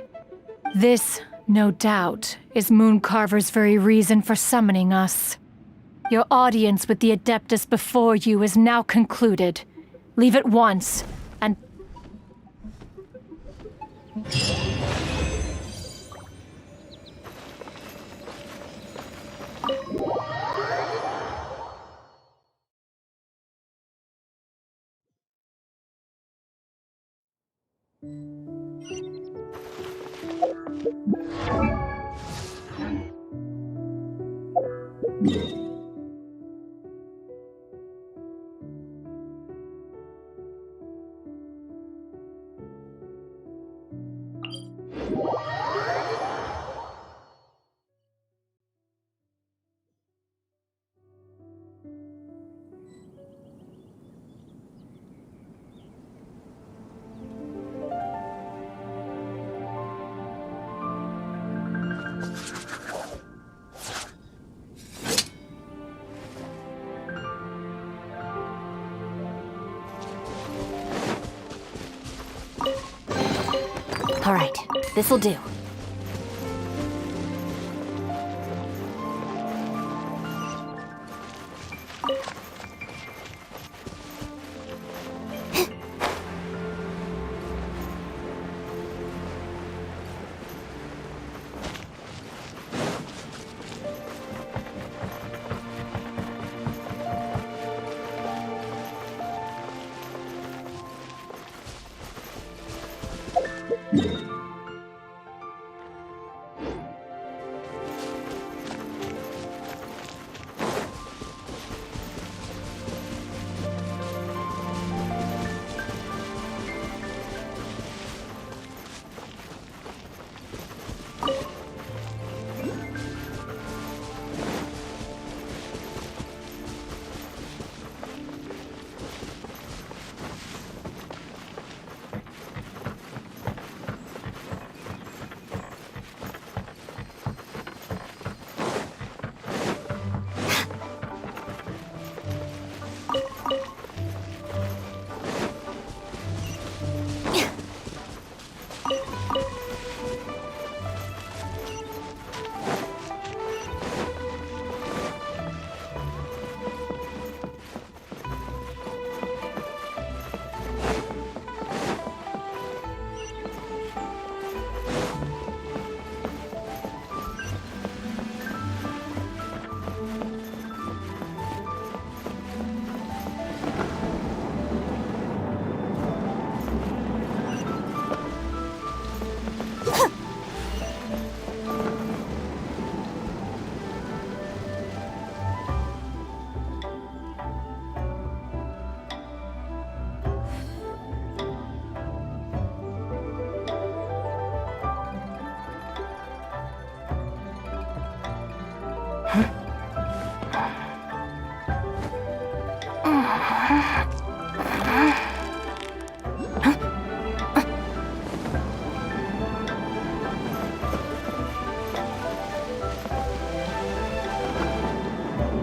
This, no doubt, is Mooncarver's very reason for summoning us. Your audience with the Adeptus before you is now concluded. Leave at once, and... All right, this'll do.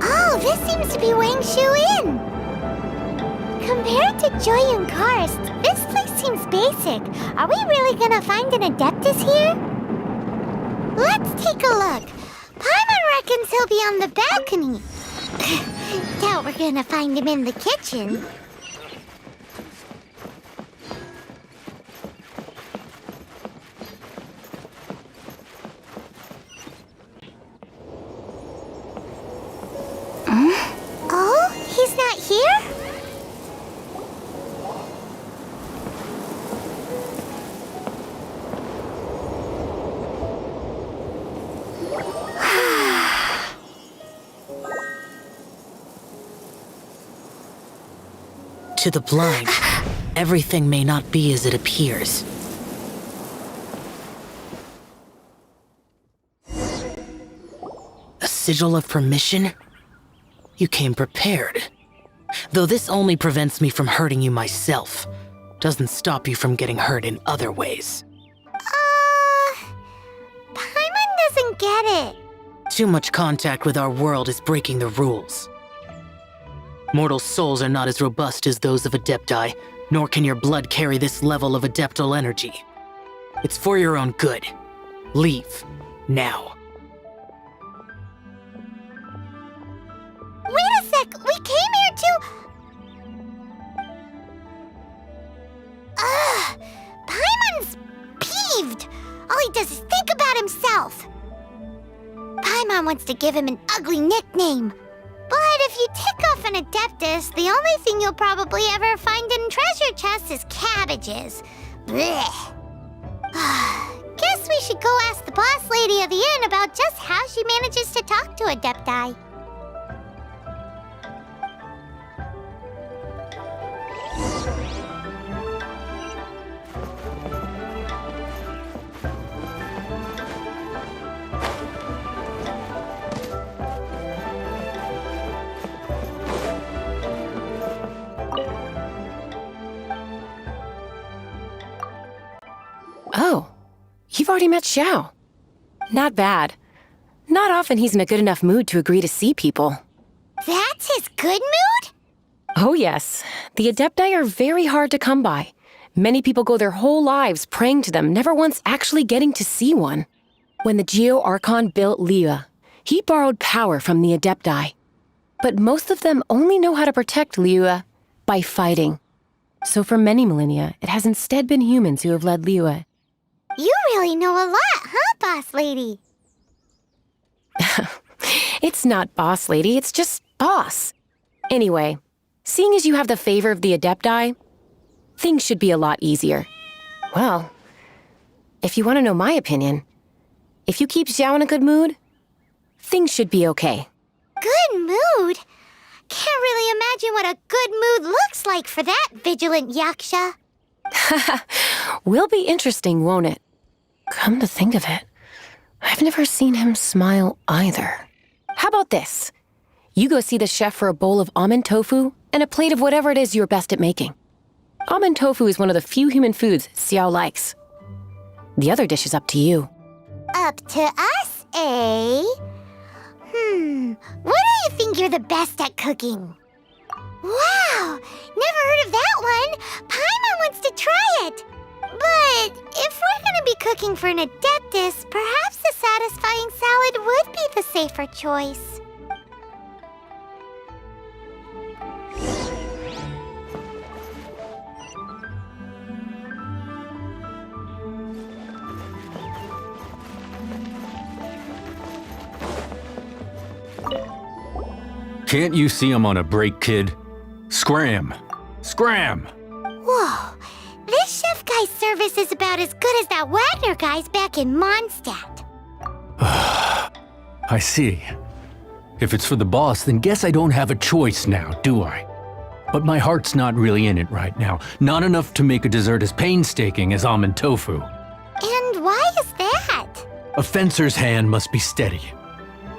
Oh, this seems to be Wang Shu Inn. Compared to Joyun Karst, this place seems basic. Are we really gonna find an Adeptus here? Let's take a look. Paimon reckons he'll be on the balcony. Doubt we're gonna find him in the kitchen. Oh, he's not here? To the blind, everything may not be as it appears. A sigil of permission? You came prepared. Though this only prevents me from hurting you myself, doesn't stop you from getting hurt in other ways. Paimon doesn't get it. Too much contact with our world is breaking the rules. Mortal souls are not as robust as those of Adepti, nor can your blood carry this level of adeptal energy. It's for your own good. Leave. Now. Wait a sec! We came here to... Paimon's peeved! All he does is think about himself! Paimon wants to give him an ugly nickname. But if you tick off an Adeptus, the only thing you'll probably ever find in treasure chests is cabbages. Blech. Guess we should go ask the boss lady of the inn about just how she manages to talk to Adepti. Oh, you've already met Xiao. Not bad. Not often he's in a good enough mood to agree to see people. That's his good mood? Oh yes, the Adepti are very hard to come by. Many people go their whole lives praying to them, never once actually getting to see one. When the Geo Archon built Liyue, he borrowed power from the Adepti. But most of them only know how to protect Liyue by fighting. So for many millennia, it has instead been humans who have led Liyue. You really know a lot, huh, boss lady? It's not boss lady, it's just boss. Anyway, seeing as you have the favor of the Adepti, things should be a lot easier. Well, if you want to know my opinion, if you keep Xiao in a good mood, things should be okay. Good mood? Can't really imagine what a good mood looks like for that vigilant yaksha. Will be interesting, won't it? Come to think of it, I've never seen him smile either. How about this? You go see the chef for a bowl of almond tofu and a plate of whatever it is you're best at making. Almond tofu is one of the few human foods Xiao likes. The other dish is up to you. Up to us, eh? What do you think you're the best at cooking? Wow! Never heard of that one! Paimon wants to try it! But if we're gonna be cooking for an Adeptus, perhaps a satisfying salad would be the safer choice. Can't you see I'm on a break, kid? Scram! Scram! Whoa, this chef guy's service is about as good as that Wagner guy's back in Mondstadt. I see. If it's for the boss, then guess I don't have a choice now, do I? But my heart's not really in it right now. Not enough to make a dessert as painstaking as almond tofu. And why is that? A fencer's hand must be steady.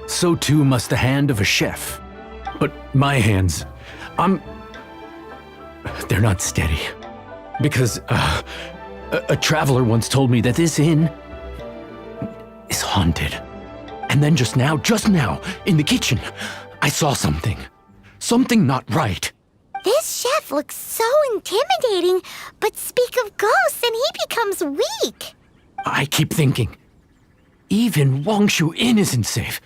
So too must the hand of a chef. But my hands, they're not steady. Because, a traveler once told me that this inn is haunted. And then just now, in the kitchen, I saw something. Something not right. This chef looks so intimidating, but speak of ghosts and he becomes weak. I keep thinking, even Wangshu Inn isn't safe.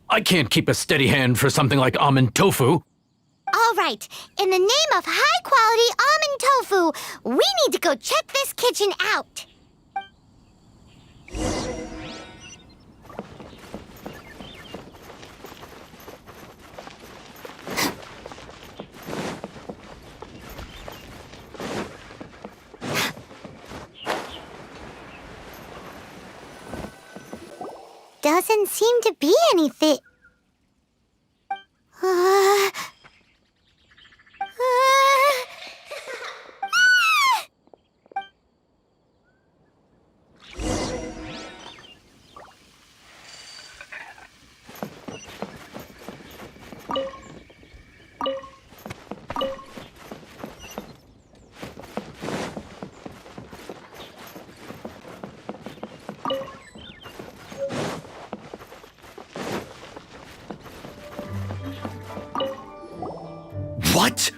I can't keep a steady hand for something like almond tofu. All right, in the name of high-quality almond tofu, we need to go check this kitchen out. Doesn't seem to be anything. What?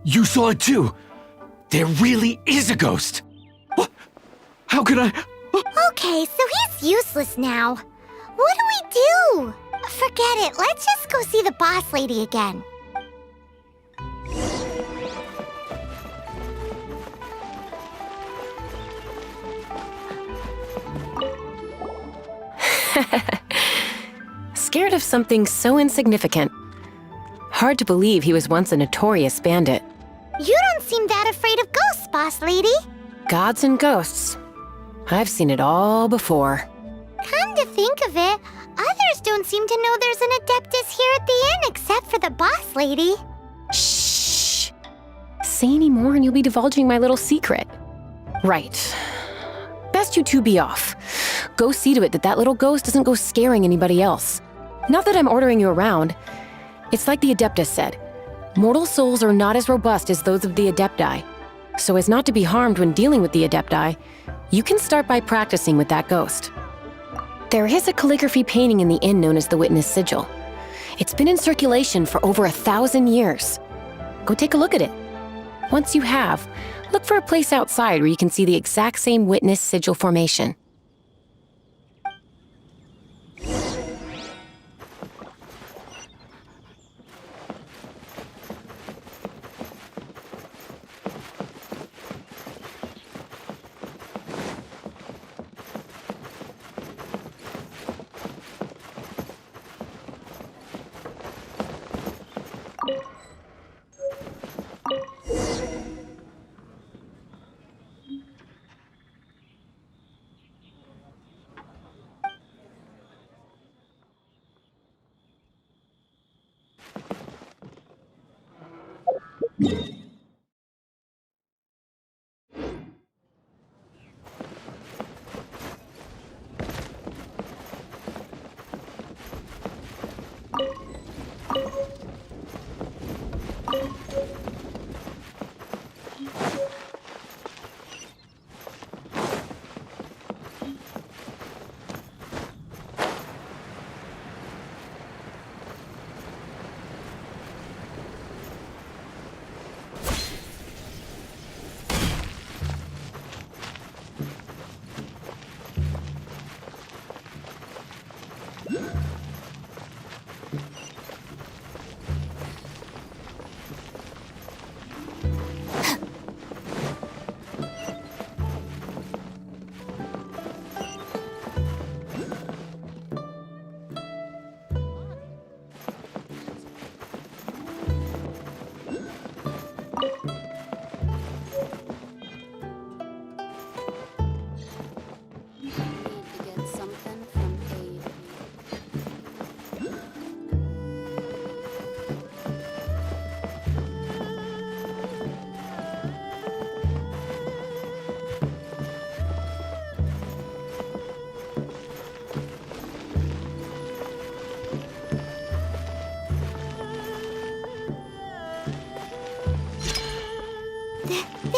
You saw it too? There really is a ghost! What? How could I? Okay, so he's useless now. What do we do? Forget it, let's just go see the boss lady again. Scared of something so insignificant. Hard to believe he was once a notorious bandit. You don't seem that afraid of ghosts, boss lady. Gods and ghosts. I've seen it all before. Come to think of it, others don't seem to know there's an Adeptus here at the inn except for the boss lady. Shh! Say any more and you'll be divulging my little secret. Right. Best you two be off. Go see to it that that little ghost doesn't go scaring anybody else. Not that I'm ordering you around. It's like the Adeptus said. Mortal souls are not as robust as those of the Adepti. So as not to be harmed when dealing with the Adepti, you can start by practicing with that ghost. There is a calligraphy painting in the inn known as the Witness Sigil. It's been in circulation for over 1,000 years. Go take a look at it. Once you have, look for a place outside where you can see the exact same Witness Sigil formation.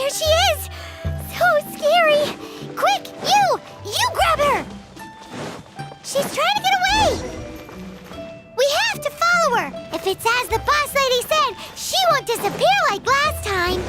There she is! So scary! Quick, you grab her! She's trying to get away! We have to follow her! If it's as the boss lady said, she won't disappear like last time!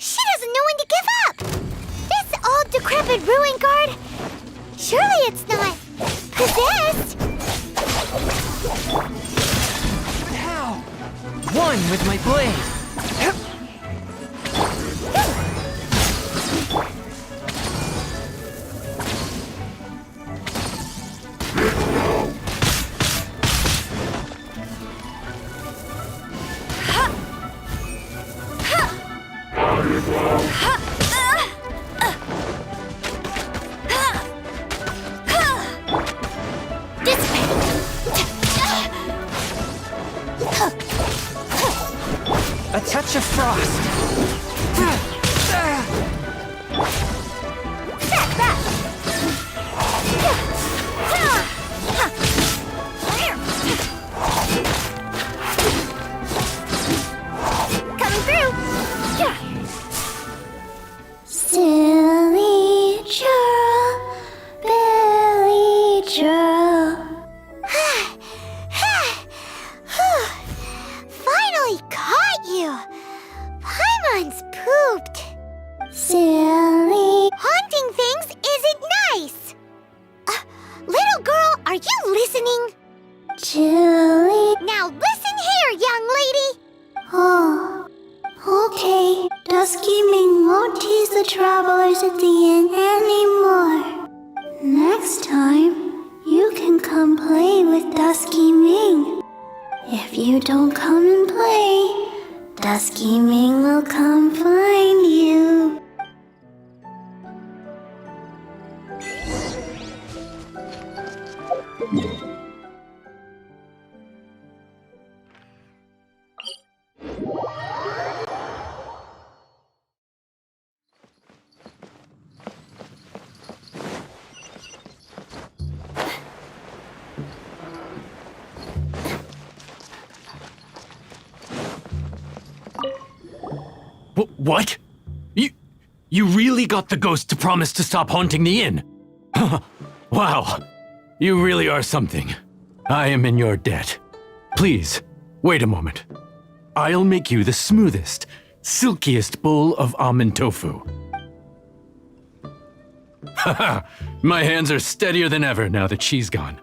She doesn't know when to give up! This old decrepit ruin guard? Surely it's not possessed? But how? One with my blade. A touch of frost. Coming through! Silly churl, Billy churl. Finally caught you! Paimon's pooped. Silly. Haunting things isn't nice. Little girl, are you listening? Chilly. Now listen here, young lady. Oh, okay. Dusky Ming won't tease the travelers at the inn anymore. Next time, you can come play with Dusky Ming. If you don't come and play, Dusky Ming will come find you. What? You really got the ghost to promise to stop haunting the inn? Wow, you really are something. I am in your debt. Please, wait a moment. I'll make you the smoothest, silkiest bowl of almond tofu. Haha, my hands are steadier than ever now that she's gone.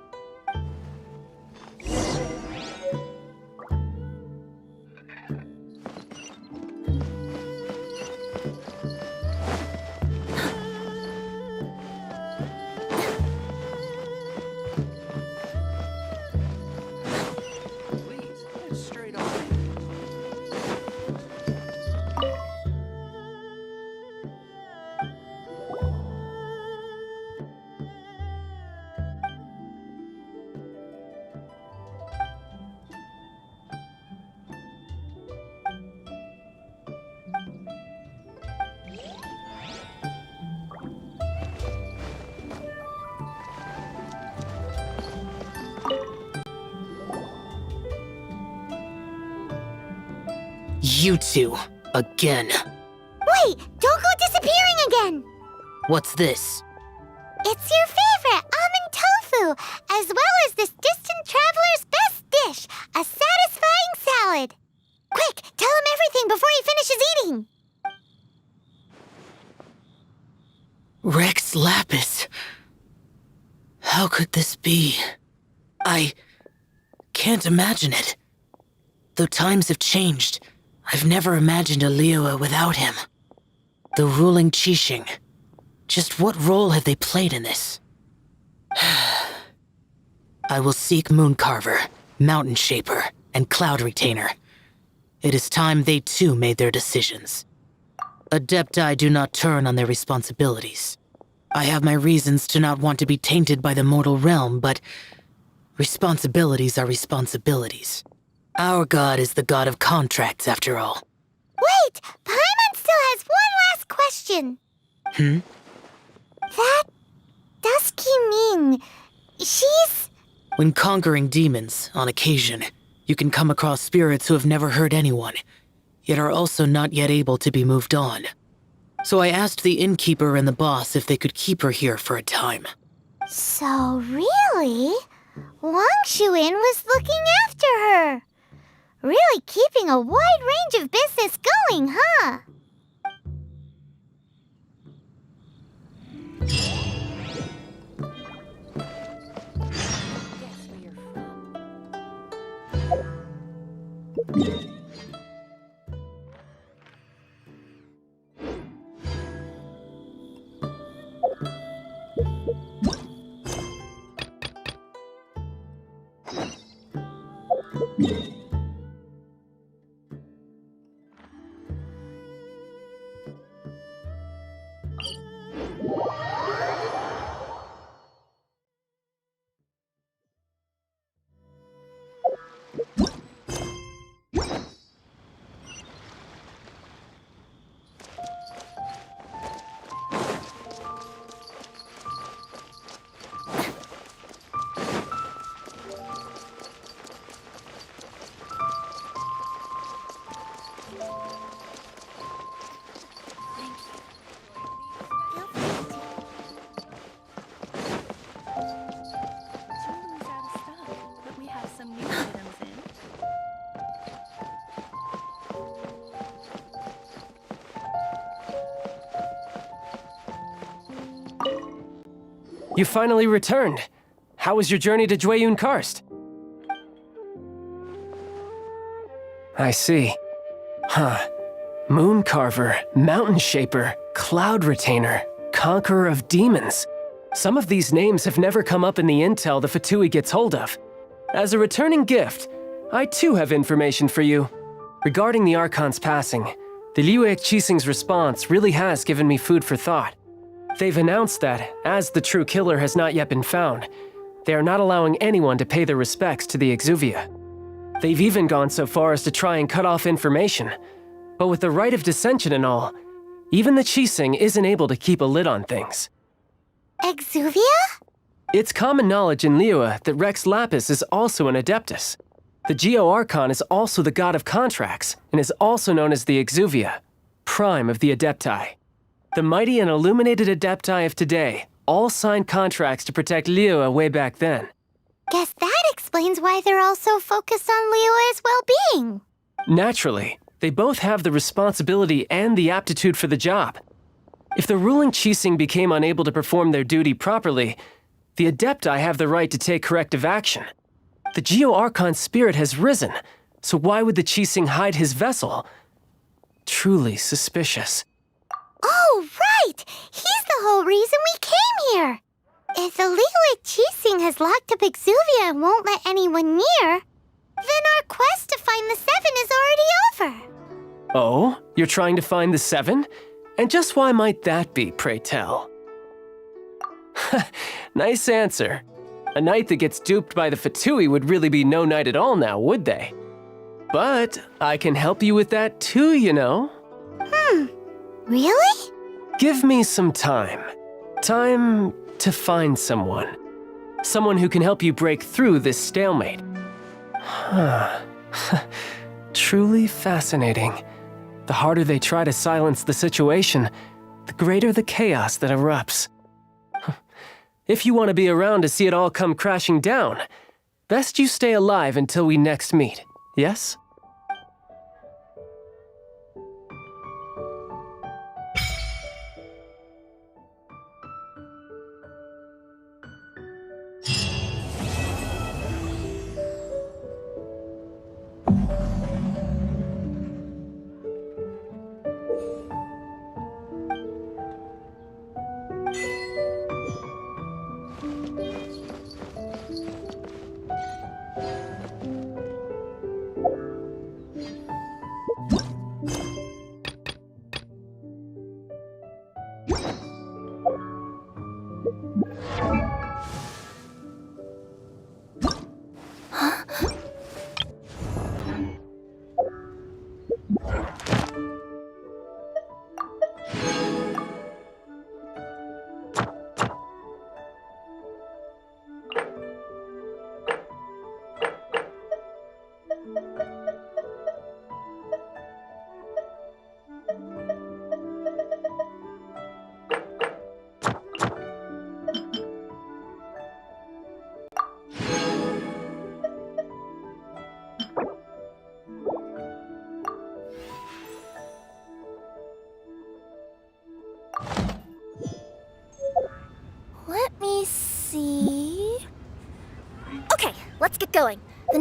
You two, again. Wait, don't go disappearing again! What's this? It's your favorite almond tofu, as well as this distant traveler's best dish, a satisfying salad. Quick, tell him everything before he finishes eating. Rex Lapis. How could this be? I can't imagine it. Though times have changed, I've never imagined a Liyue without him. The ruling Qixing. Just what role have they played in this? I will seek Mooncarver, Mountain Shaper, and Cloud Retainer. It is time they too made their decisions. Adepti do not turn on their responsibilities. I have my reasons to not want to be tainted by the mortal realm, but responsibilities are responsibilities. Our god is the god of contracts, after all. Wait! Paimon still has one last question. That Dusky Ming, she's... When conquering demons, on occasion, you can come across spirits who have never hurt anyone, yet are also not yet able to be moved on. So I asked the innkeeper and the boss if they could keep her here for a time. So really? Wang Shuin was looking after her. Really keeping a wide range of business going, huh? You finally returned. How was your journey to Jueyun Karst? I see. Huh. Moon Carver, Mountain Shaper, Cloud Retainer, Conqueror of Demons. Some of these names have never come up in the intel the Fatui gets hold of. As a returning gift, I too have information for you. Regarding the Archon's passing, the Liyue Qixing's response really has given me food for thought. They've announced that, as the true killer has not yet been found, they are not allowing anyone to pay their respects to the Exuvia. They've even gone so far as to try and cut off information. But with the Rite of Descension and all, even the Qixing isn't able to keep a lid on things. Exuvia? It's common knowledge in Liyue that Rex Lapis is also an Adeptus. The Geo Archon is also the god of contracts, and is also known as the Exuvia, prime of the Adepti. The mighty and illuminated Adepti of today all signed contracts to protect Liyue way back then. Guess that explains why they're all so focused on Liyue's well-being. Naturally, they both have the responsibility and the aptitude for the job. If the ruling Qixing became unable to perform their duty properly, the Adepti have the right to take corrective action. The Geo Archon's spirit has risen, so why would the Qixing hide his vessel? Truly suspicious. Oh, right! He's the whole reason we came here! If the Liyue Qixing has locked up Exuvia and won't let anyone near, then our quest to find the Seven is already over. Oh? You're trying to find the Seven? And just why might that be, pray tell? Nice answer. A knight that gets duped by the Fatui would really be no knight at all now, would they? But I can help you with that too, you know. Really? Give me some time. Time to find someone. Someone who can help you break through this stalemate. Truly fascinating. The harder they try to silence the situation, the greater the chaos that erupts. If you want to be around to see it all come crashing down, best you stay alive until we next meet, yes?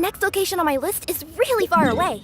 next location on my list is really far away.